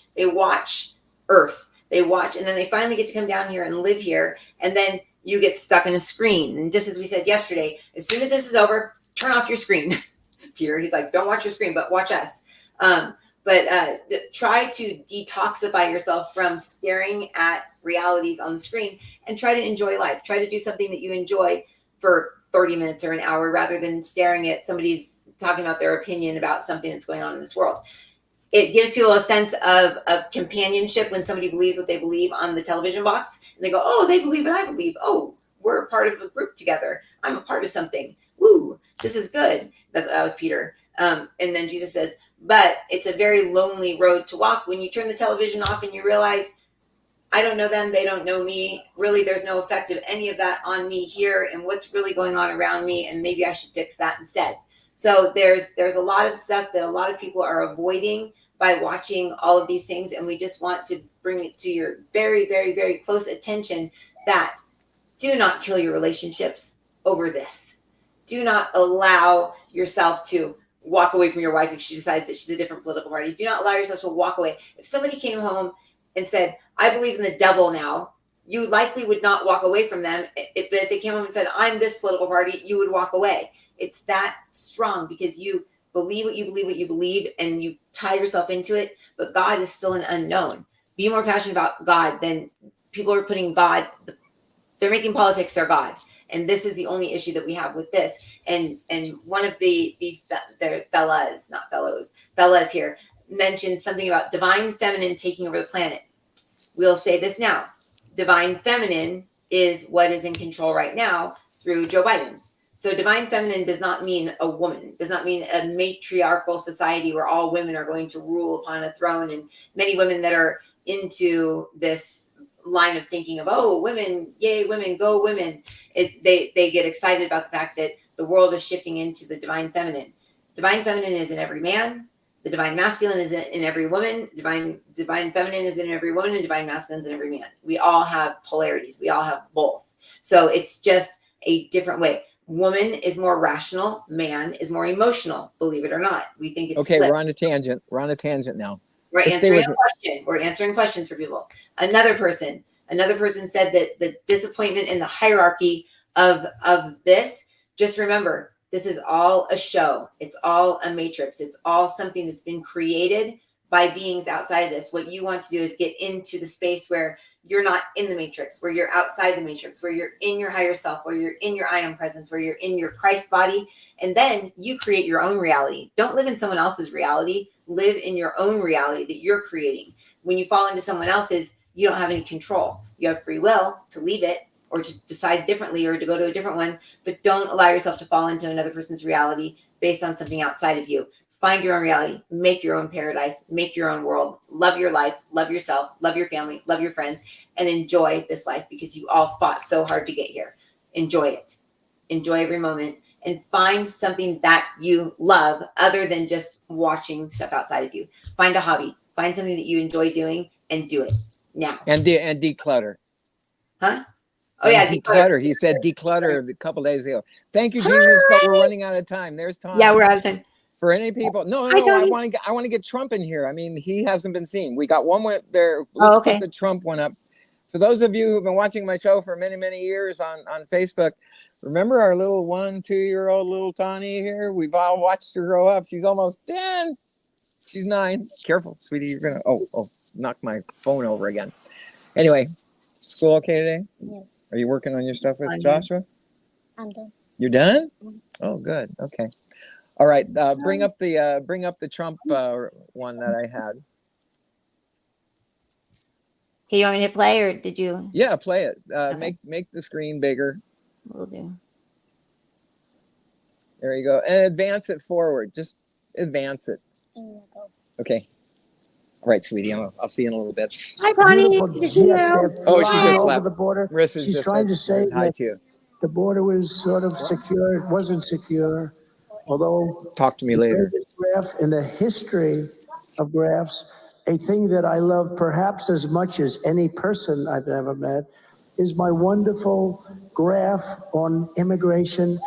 A: Earth. They watch, and then they finally get to come down here and live here, and then you get stuck in a screen. And just as we said yesterday, as soon as this is over, turn off your screen. Peter, he's like, don't watch your screen, but watch us. Try to detoxify yourself from staring at realities on the screen, and try to enjoy life. Try to do something that you enjoy for 30 minutes or an hour, rather than staring at somebody's talking about their opinion about something that's going on in this world. It gives people a sense of companionship when somebody believes what they believe on the television box, and they go, oh, they believe what I believe. Oh, we're a part of a group together. I'm a part of something. Woo, this is good. That was Peter. And then Jesus says, but it's a very lonely road to walk when you turn the television off and you realize, I don't know them, they don't know me. Really, there's no effect of any of that on me here and what's really going on around me, and maybe I should fix that instead. So there's a lot of stuff that a lot of people are avoiding by watching all of these things, and we just want to bring it to your very, very, very close attention that do not kill your relationships over this. Do not allow yourself to walk away from your wife if she decides that she's a different political party. Do not allow yourself to walk away. If somebody came home and said, I believe in the devil now, you likely would not walk away from them. If they came home and said, I'm this political party, you would walk away. It's that strong, because you believe what you believe, and you tie yourself into it. But God is still an unknown. Be more passionate about God than people are putting God. They're making politics their God. And this is the only issue that we have with this. And one of the fellas here mentioned something about divine feminine taking over the planet. We'll say this now. Divine feminine is what is in control right now through Joe Biden. So divine feminine does not mean a woman, does not mean a matriarchal society where all women are going to rule upon a throne, and many women that are into this line of thinking of, oh, women, yay, women, go women. They get excited about the fact that the world is shifting into the divine feminine. Divine feminine is in every man. The divine masculine is in every woman. Divine feminine is in every woman, and divine masculine is in every man. We all have polarities. We all have both. So it's just a different way. Woman is more rational. Man is more emotional. Believe it or not, we think it's
B: okay.
A: flipped.
B: We're on a tangent. We're on a tangent now.
A: We're
B: Let's
A: answering a question. We're answering questions for people. Another person said that the disappointment in the hierarchy of this. Just remember, this is all a show. It's all a matrix. It's all something that's been created by beings outside of this. What you want to do is get into the space where you're not in the matrix, where you're outside the matrix, where you're in your higher self, where you're in your I am presence, where you're in your Christ body. And then you create your own reality. Don't live in someone else's reality. Live in your own reality that you're creating. When you fall into someone else's, you don't have any control. You have free will to leave it or to decide differently or to go to a different one, but don't allow yourself to fall into another person's reality based on something outside of you. Find your own reality, make your own paradise, make your own world, love your life, love yourself, love your family, love your friends, and enjoy this life because you all fought so hard to get here. Enjoy it. Enjoy every moment and find something that you love other than just watching stuff outside of you. Find a hobby, find something that you enjoy doing and do it now.
B: And declutter.
A: Huh? Oh,
B: And
A: yeah.
B: Declutter. He said declutter a couple days ago. Thank you, Jesus, but we're running out of time. There's Tom.
A: Yeah, we're out of time.
B: For any people, no,
A: Hi,
B: I
A: Tony.
B: want to get Trump in here. I mean, he hasn't been seen. We got one there.
A: Oh,
B: Let's
A: okay.
B: put the Trump one up. For those of you who've been watching my show for many, many years on Facebook, remember our little 1-2-year-old little Tawny here? We've all watched her grow up. She's almost 10. She's 9. Careful, sweetie. You're gonna knock my phone over again. Anyway, school okay today?
Q: Yes.
B: Are you working on your stuff with Joshua?
Q: I'm done.
B: You're done? Oh, good. Okay. All right. Bring up the Trump one that I had.
A: Okay, you want me to play or did you?
B: Yeah, play it.
A: Okay.
B: Make the screen bigger.
A: Will do.
B: There you go. And advance it forward. Just advance it. Okay. All right, sweetie. I'll see you in a little bit.
A: Hi, Bonnie.
S: Beautiful jets. They're
B: Oh, she
S: flying
B: just
S: over
B: left.
S: the border.
B: Marissa's
S: She's
B: just
S: trying to say
B: hi
S: that
B: to you.
S: the border was sort of secure. It wasn't secure. Although
B: talk to me later.
S: This graph in the history of graphs, a thing that I love perhaps as much as any person I've ever met is my wonderful graph on immigration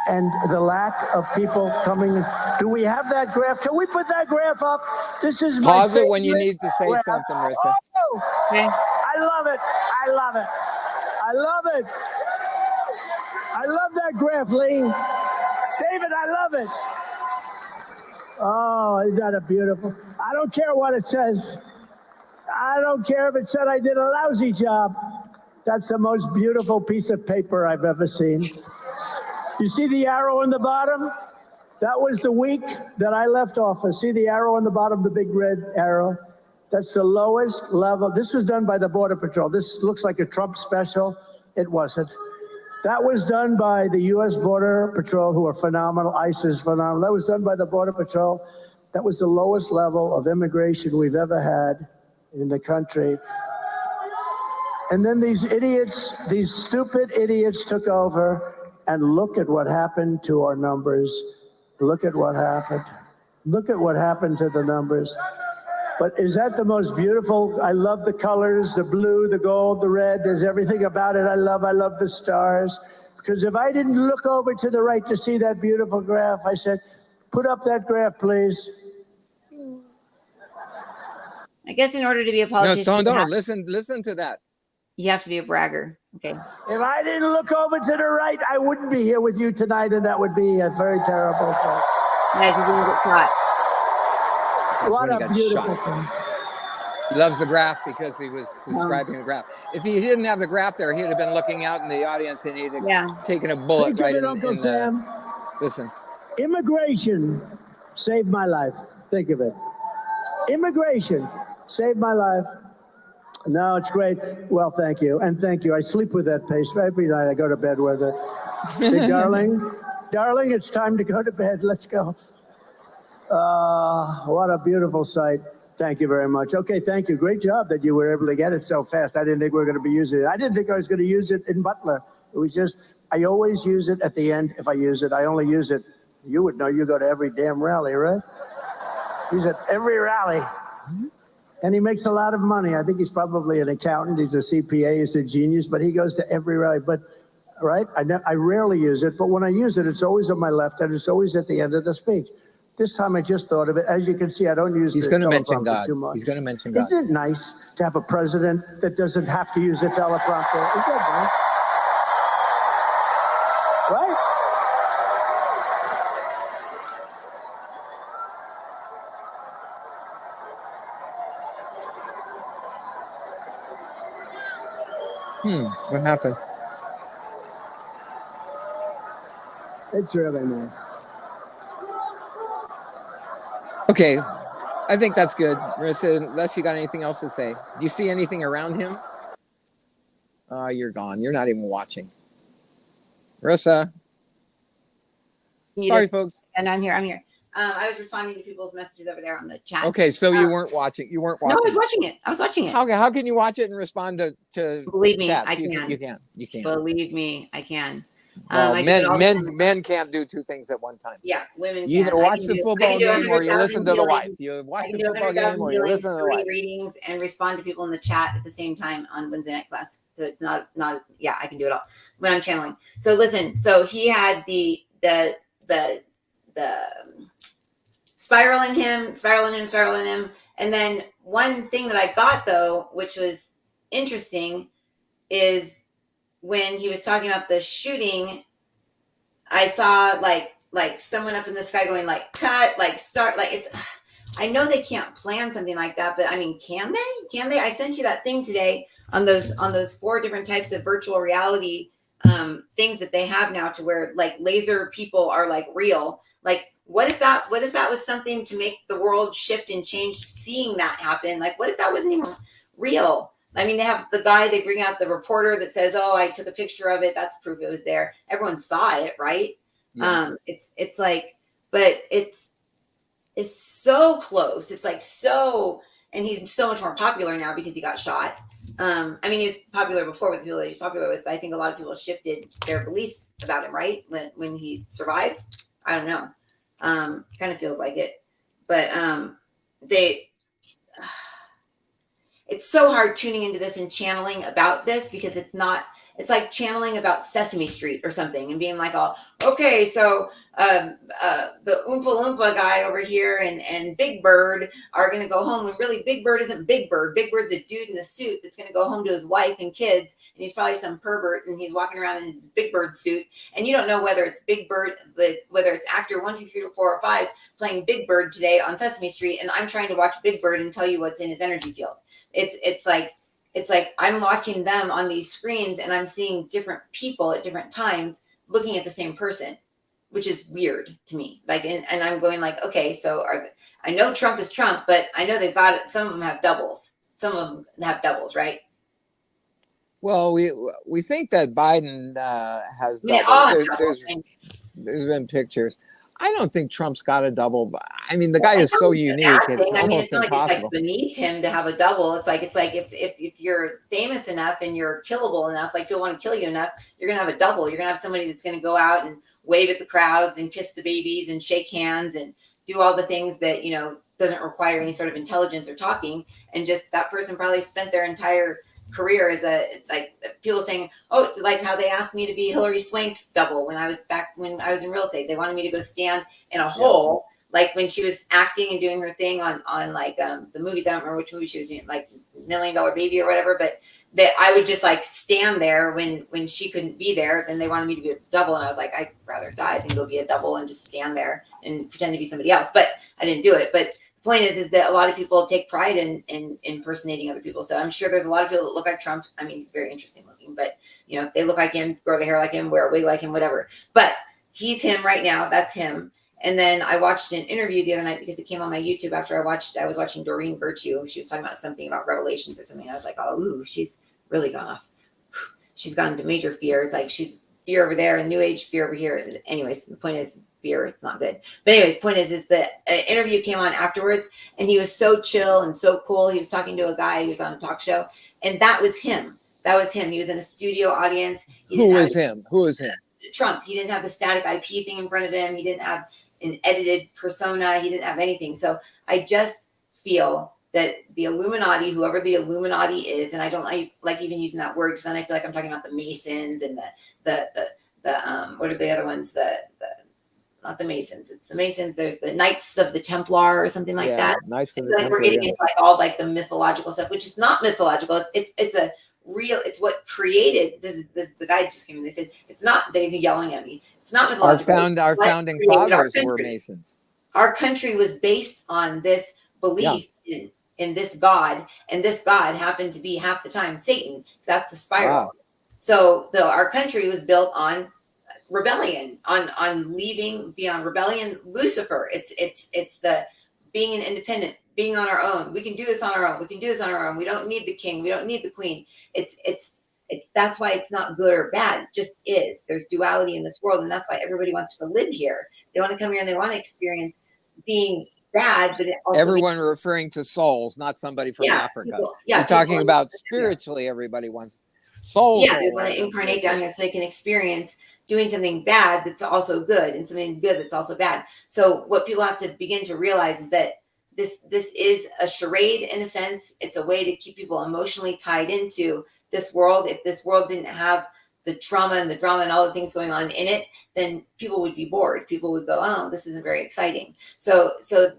S: and the lack of people coming. Do we have that graph? Can we put that graph up? This is my
B: Pause it when you need to say
S: graph.
B: something, Marissa.
S: Oh,
A: okay.
S: I love it. I love it. I love it. I love that graph, Lee. David, I love it. Oh, isn't that a beautiful? I don't care what it says. I don't care if it said I did a lousy job. That's the most beautiful piece of paper I've ever seen. You see the arrow in the bottom? That was the week that I left office. See the arrow on the bottom, the big red arrow? That's the lowest level. This was done by the Border Patrol. This looks like a Trump special. It wasn't. That was done by the U.S. Border Patrol, who are phenomenal. ICE is phenomenal. That was done by the Border Patrol. That was the lowest level of immigration we've ever had in the country. And then these idiots, these stupid idiots took over, and look at what happened to our numbers. Look at what happened. Look at what happened to the numbers. But is that the most beautiful? I love the colors, the blue, the gold, the red. There's everything about it I love the stars. Because if I didn't look over to the right to see that beautiful graph, I said, put up that graph, please.
A: I guess in order to be a
B: No,
A: politician,
B: don't. Listen to that.
A: You have to be a bragger. Okay.
S: If I didn't look over to the right, I wouldn't be here with you tonight, and that would be a very terrible thing.
A: Yeah, you're going to get caught.
S: What
B: when he
S: a
B: got
S: beautiful
B: shot.
S: thing.
B: He loves the graph because he was describing the graph. If he didn't have the graph there, he'd have been looking out in the audience and he'd have taken a bullet
S: Think of
B: right
S: it,
B: in
S: Uncle Sam.
B: Listen.
S: Immigration saved my life. Think of it. Immigration saved my life. No, it's great. Well, thank you. And thank you. I sleep with that pace. Every night I go to bed with it. Say, darling, it's time to go to bed. Let's go. What a beautiful sight. Thank you very much. Okay, thank you. Great job that you were able to get it so fast. I didn't think we were going to be using it. I didn't think I was going to use it in Butler. It was just, I always use it at the end. If I use it, I only use it. You would know, you go to every damn rally, right? He's at every rally. And he makes a lot of money. I think he's probably an accountant. He's a CPA. He's a genius, but he goes to every rally. But, right, I rarely use it. But when I use it, it's always on my left, and it's always at the end of the speech. This time I just thought of it. As you can see, I don't use
B: He's
S: the
B: going to mention
S: teleprompter
B: God.
S: too much.
B: He's going to mention God.
S: Isn't it nice to have a president that doesn't have to use a teleprompter? Isn't that nice? Right?
B: What happened?
S: It's really nice.
B: Okay, I think that's good, Marissa. Unless you got anything else to say, do you see anything around him? You're gone. You're not even watching, Marissa. Sorry, folks.
A: And I'm here. I was responding to people's messages over there on the chat.
B: Okay, so you weren't watching. You weren't watching.
A: No, I was watching it.
B: How can you watch it and respond to
A: Believe me,
B: chats?
A: I can.
B: You can.
A: Believe me, I can.
B: Well, men can't do two things at one time.
A: Yeah, women.
B: You either watch the football game or you listen to the wife. You watch the football game or you listen to the wife.
A: Readings and respond to people in the chat at the same time on Wednesday night class. So it's not. Yeah, I can do it all when I'm channeling. So listen. So he had the spiraling him. And then one thing that I got though, which was interesting, is when he was talking about the shooting, I saw like someone up in the sky going like cut, like start, like it's, I know they can't plan something like that, but I mean, can they? I sent you that thing today on those 4 different types of virtual reality things that they have now, to where like laser people are like real. Like, what if that was something to make the world shift and change, seeing that happen? Like, what if that wasn't even real? I mean, they have the guy, they bring out the reporter that says, oh, I took a picture of it. That's proof it was there. Everyone saw it, right? Yeah. It's like, but it's so close. It's like so, and he's so much more popular now because he got shot. I mean, he was popular before with the people that he's popular with, but I think a lot of people shifted their beliefs about him, right? When he survived. I don't know. Kind of feels like it, but it's so hard tuning into this and channeling about this, because it's like channeling about Sesame Street or something and being like, oh, okay, so the Oompa Loompa guy over here and Big Bird are going to go home, when really Big Bird isn't Big Bird. Big Bird's a dude in a suit that's going to go home to his wife and kids, and he's probably some pervert, and he's walking around in Big Bird suit, and you don't know whether it's Big Bird, whether it's actor 1, 2, 3, 4, or 5 playing Big Bird today on Sesame Street, and I'm trying to watch Big Bird and tell you what's in his energy field. It's like I'm watching them on these screens, and I'm seeing different people at different times looking at the same person, which is weird to me. Like, and I'm going like, okay, so I know Trump is Trump, but I know they've got, some of them have doubles. Some of them have doubles, right?
B: Well, we think that Biden has doubles. There's been pictures. I don't think Trump's got a double. I mean, the guy is so unique. It's almost impossible.
A: Like it's like beneath him to have a double. It's like if you're famous enough and you're killable enough, like people want to kill you enough, you're gonna have a double. You're gonna have somebody that's gonna go out and wave at the crowds and kiss the babies and shake hands and do all the things that, you know, doesn't require any sort of intelligence or talking. And just that person probably spent their entire career as like people saying, oh, like how they asked me to be Hillary Swank's double when I was in real estate. They wanted me to go stand in a hole, like when she was acting and doing her thing on like the movies. I don't remember which movie she was in, like $1 Million Baby or whatever, but that I would just like stand there when she couldn't be there. Then they wanted me to be a double, and I was like, I'd rather die than go be a double and just stand there and pretend to be somebody else. But I didn't do it. But point is that a lot of people take pride in impersonating other people. So I'm sure there's a lot of people that look like Trump. I mean, he's very interesting looking, but you know, if they look like him, grow their hair like him, wear a wig like him, whatever. But he's him right now. That's him. And then I watched an interview the other night because it came on my YouTube after I was watching Doreen Virtue. She was talking about something about revelations or something. I was like, oh, ooh, she's really gone off. She's gone into major fear. Like she's fear over there and new age fear over here. Anyways, the point is, it's fear. It's not good. But anyways, point is the interview came on afterwards, and he was so chill and so cool. He was talking to a guy who was on a talk show, and that was him. That was him. He was in a studio audience.
B: Who is him?
A: Trump. He didn't have the static IP thing in front of him. He didn't have an edited persona. He didn't have anything. So I just feel that the Illuminati, whoever the Illuminati is, and I don't like even using that word, because then I feel like I'm talking about the Masons and the what are the other ones? Not the Masons. It's the Masons. There's the Knights of the Templar or something like that.
B: Knights of the
A: Like
B: Templar.
A: we're getting into like all like the mythological stuff, which is not mythological. It's a real. It's what created this. The guys just came in. They said it's not. They've been yelling at me. It's not mythological.
B: Our founding fathers were Masons.
A: Our country was based on this belief in this God, and this God happened to be half the time Satan. That's the spiral.
B: Wow.
A: So our country was built on rebellion, on leaving beyond rebellion. Lucifer. It's the being an independent, being on our own. We can do this on our own. We can do this on our own. We don't need the king. We don't need the queen. It's that's why it's not good or bad. It just is. There's duality in this world, and that's why everybody wants to live here. They want to come here and they want to experience being bad, but also
B: everyone referring to souls, not somebody from Africa. You're talking about spiritually. Everybody wants souls.
A: Yeah, they want to incarnate down here so they can experience doing something bad that's also good, and something good that's also bad. So what people have to begin to realize is that this is a charade in a sense. It's a way to keep people emotionally tied into this world. If this world didn't have the trauma and the drama and all the things going on in it, then people would be bored. People would go, oh, this isn't very exciting. So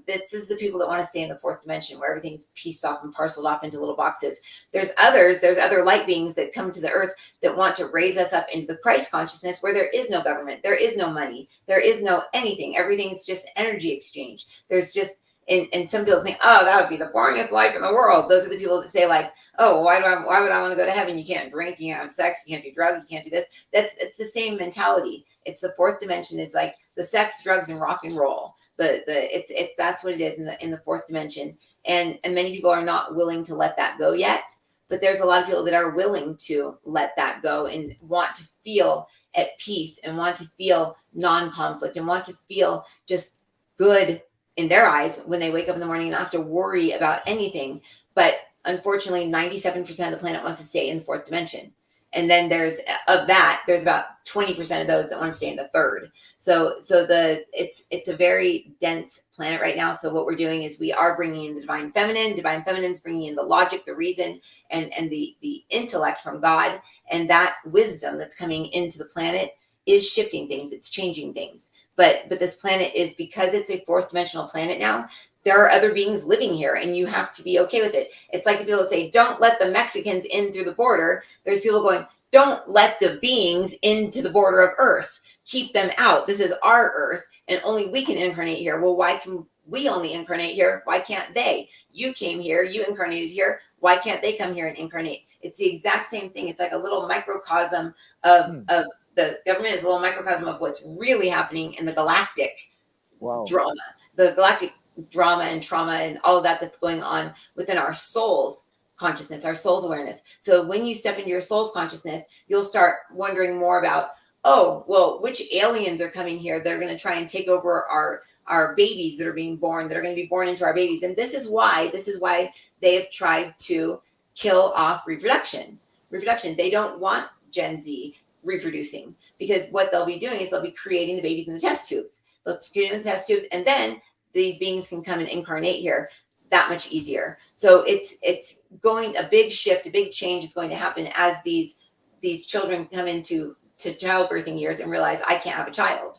A: this is the people that want to stay in the fourth dimension, where everything's pieced off and parceled off into little boxes. There's other light beings that come to the earth that want to raise us up into the Christ consciousness, where there is no government, there is no money, there is no anything. Everything's just energy exchange. There's just, and some people think, oh, that would be the boringest life in the world. Those are the people that say like, oh, why would I want to go to heaven? You can't drink, you can't have sex, you can't do drugs, you can't do this. It's the same mentality. It's the fourth dimension. Is like the sex, drugs, and rock and roll. That's what it is in the fourth dimension. And many people are not willing to let that go yet. But there's a lot of people that are willing to let that go and want to feel at peace and want to feel non-conflict and want to feel just good in their eyes when they wake up in the morning and not have to worry about anything. But unfortunately, 97% of the planet wants to stay in the fourth dimension. And then there's about 20% of those that want to stay in the third. So it's a very dense planet right now. So what we're doing is we are bringing in the divine feminine. Divine feminine is bringing in the logic, the reason, and the intellect from God. And that wisdom that's coming into the planet is shifting things. It's changing things. But this planet is, because it's a fourth dimensional planet now, there are other beings living here, and you have to be okay with it. It's like the people that say, don't let the Mexicans in through the border. There's people going, don't let the beings into the border of Earth. Keep them out. This is our Earth, and only we can incarnate here. Well, why can we only incarnate here? Why can't they? You came here, you incarnated here. Why can't they come here and incarnate? It's the exact same thing. It's like a little microcosm of the government is a little microcosm of what's really happening in the galactic drama. The galactic drama and trauma and all of that's going on within our soul's consciousness, our soul's awareness. So when you step into your soul's consciousness, you'll start wondering more about, oh, well, which aliens are coming here? They're going to try and take over our babies that are being born, that are going to be born into our babies. And this is why they have tried to kill off reproduction. They don't want Gen Z reproducing, because what they'll be doing is they'll be creating the babies in the test tubes. They'll create the test tubes, and then these beings can come and incarnate here that much easier. So it's going, a big shift, a big change is going to happen as these children come into childbirthing years and realize, I can't have a child.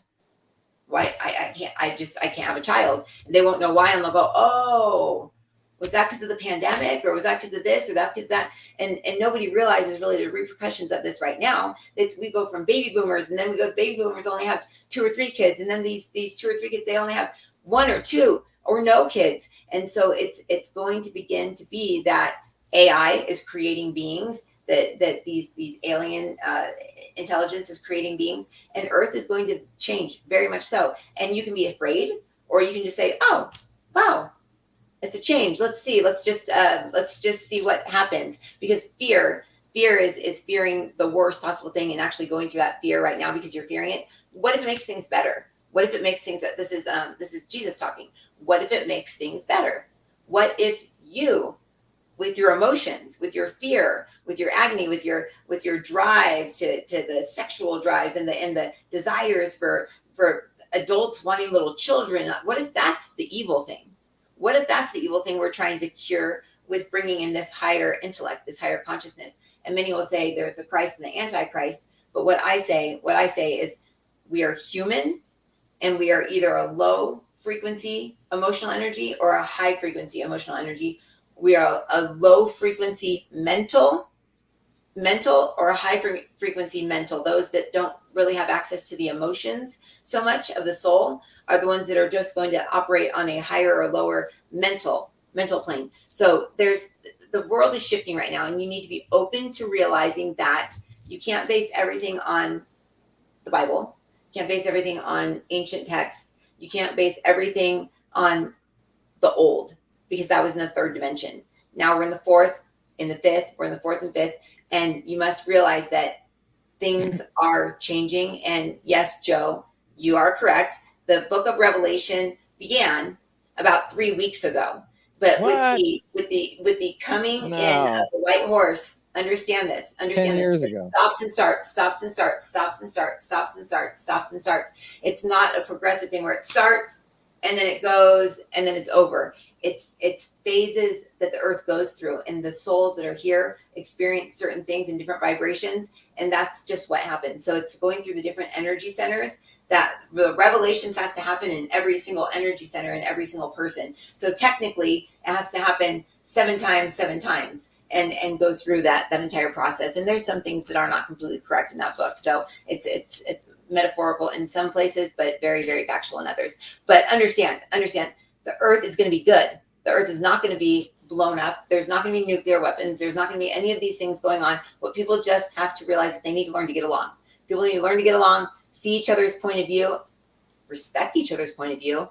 A: Why I can't have a child. They won't know why, and they'll go, oh, was that because of the pandemic, or was that because of this, or that because that? And nobody realizes really the repercussions of this right now. It's, we go from baby boomers, and then we go, baby boomers only have 2 or 3 kids, and then these 2 or 3 kids, they only have 1 or 2 or no kids. And so it's going to begin to be that AI is creating beings, that these alien intelligence is creating beings, and Earth is going to change very much so. And you can be afraid, or you can just say, oh, wow, it's a change. Let's see. Let's just see what happens, because fear fear is fearing the worst possible thing and actually going through that fear right now because you're fearing it. What if it makes things better? What if it makes things that this is Jesus talking. What if it makes things better? What if you, with your emotions, with your fear, with your agony, with your drive to the sexual drives and the desires for adults wanting little children, what if that's the evil thing? What if that's the evil thing we're trying to cure with bringing in this higher intellect, this higher consciousness? And many will say there's the Christ and the Antichrist. But what I say is we are human, and we are either a low frequency emotional energy or a high frequency emotional energy. We are a low frequency mental or a high frequency mental. Those that don't really have access to the emotions so much of the soul are the ones that are just going to operate on a higher or lower mental plane. So the world is shifting right now, and you need to be open to realizing that you can't base everything on the Bible. You can't base everything on ancient texts. You can't base everything on the old, because that was in the third dimension. Now we're in the fourth, in the fifth, we're in the fourth and fifth. And you must realize that things are changing. And yes, Joe, you are correct. The book of Revelation began about 3 weeks ago. But with the coming in of the white horse, understand this.
B: 10 years ago.
A: Stops and starts, stops and starts, stops and starts, stops and starts, stops and starts. It's not a progressive thing where it starts and then it goes and then it's over. It's phases that the earth goes through, and the souls that are here experience certain things in different vibrations, and that's just what happens. So it's going through the different energy centers that the revelations has to happen in every single energy center in every single person. So technically it has to happen 7 times and go through that entire process. And there's some things that are not completely correct in that book. So it's metaphorical in some places, but very, very factual in others. But understand, the earth is going to be good. The earth is not going to be blown up. There's not going to be nuclear weapons. There's not going to be any of these things going on. What people just have to realize is they need to learn to get along. People need to learn to get along, see each other's point of view, respect each other's point of view,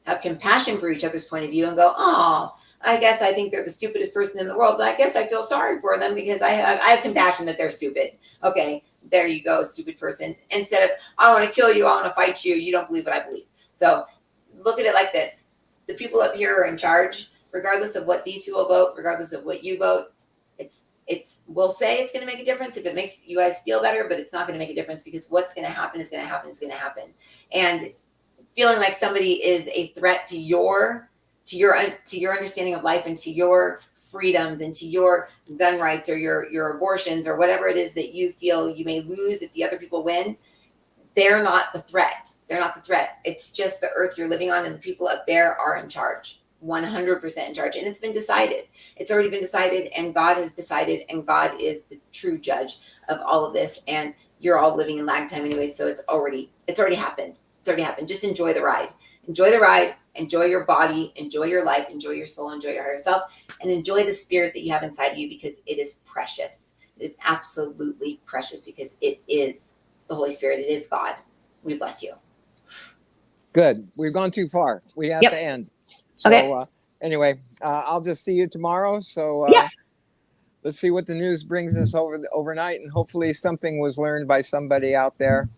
A: have compassion for each other's point of view, and go, oh, I guess I think they're the stupidest person in the world, but I guess I feel sorry for them because I have compassion that they're stupid. Okay, there you go, stupid person. Instead of, I want to kill you, I want to fight you, you don't believe what I believe. So look at it like this. The people up here are in charge, regardless of what these people vote, regardless of what you vote. We'll say it's going to make a difference if it makes you guys feel better, but it's not going to make a difference because what's going to happen is going to happen. It's going to happen. And feeling like somebody is a threat to your understanding of life and to your freedoms and to your gun rights or your abortions or whatever it is that you feel you may lose if the other people win, they're not the threat. They're not the threat. It's just the earth you're living on, and the people up there are in charge, 100% in charge. And it's been decided. It's already been decided, and God has decided, and God is the true judge of all of this. And you're all living in lag time anyway, so it's already happened. It's already happened. Just enjoy the ride. Enjoy the ride. Enjoy your body. Enjoy your life. Enjoy your soul. Enjoy your higher self. And enjoy the spirit that you have inside of you, because it is precious. It is absolutely precious, because it is the Holy Spirit. It is God. We bless you.
B: Good. We've gone too far. We have to end. So,
A: okay.
B: Anyway, I'll just see you tomorrow. So let's see what the news brings us overnight, and hopefully something was learned by somebody out there.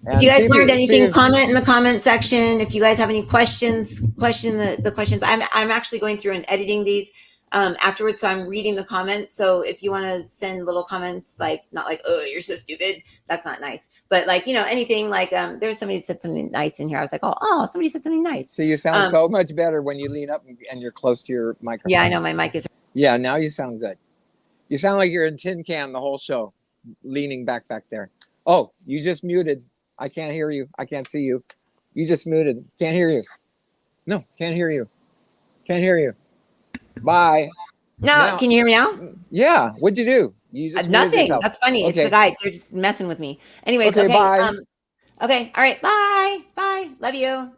B: And
A: if you guys learned anything, comment in the comment section. If you guys have any questions, question the questions. I'm actually going through and editing these afterwards, so I'm reading the comments. So if you want to send little comments, like not like, oh, you're so stupid, that's not nice, but like, anything like there's somebody that said something nice in here. I was like, oh, somebody said something nice.
B: So you sound so much better when you lean up and you're close to your microphone.
A: Yeah, I know my mic is.
B: Yeah, now you sound good. You sound like you're in tin can the whole show, leaning back there. Oh, you just muted. I can't hear you. I can't see you. You just muted. Can't hear you. No, can't hear you. Can't hear you. Bye.
A: No, can you hear me now?
B: Yeah. What'd you do? You just
A: nothing. That's funny. Okay. It's the guy. They're just messing with me. Anyways, okay.
B: Bye.
A: Okay. All right. Bye. Bye. Love you.